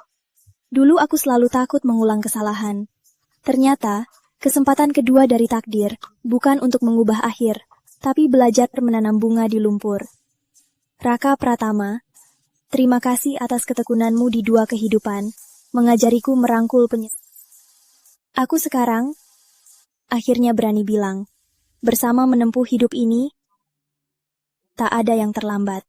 Dulu aku selalu takut mengulang kesalahan. Ternyata, kesempatan kedua dari takdir bukan untuk mengubah akhir, tapi belajar menanam bunga di lumpur. Raka Pratama, terima kasih atas ketekunanmu di dua kehidupan, mengajariku merangkul Aku sekarang, akhirnya berani bilang, bersama menempuh hidup ini, tak ada yang terlambat.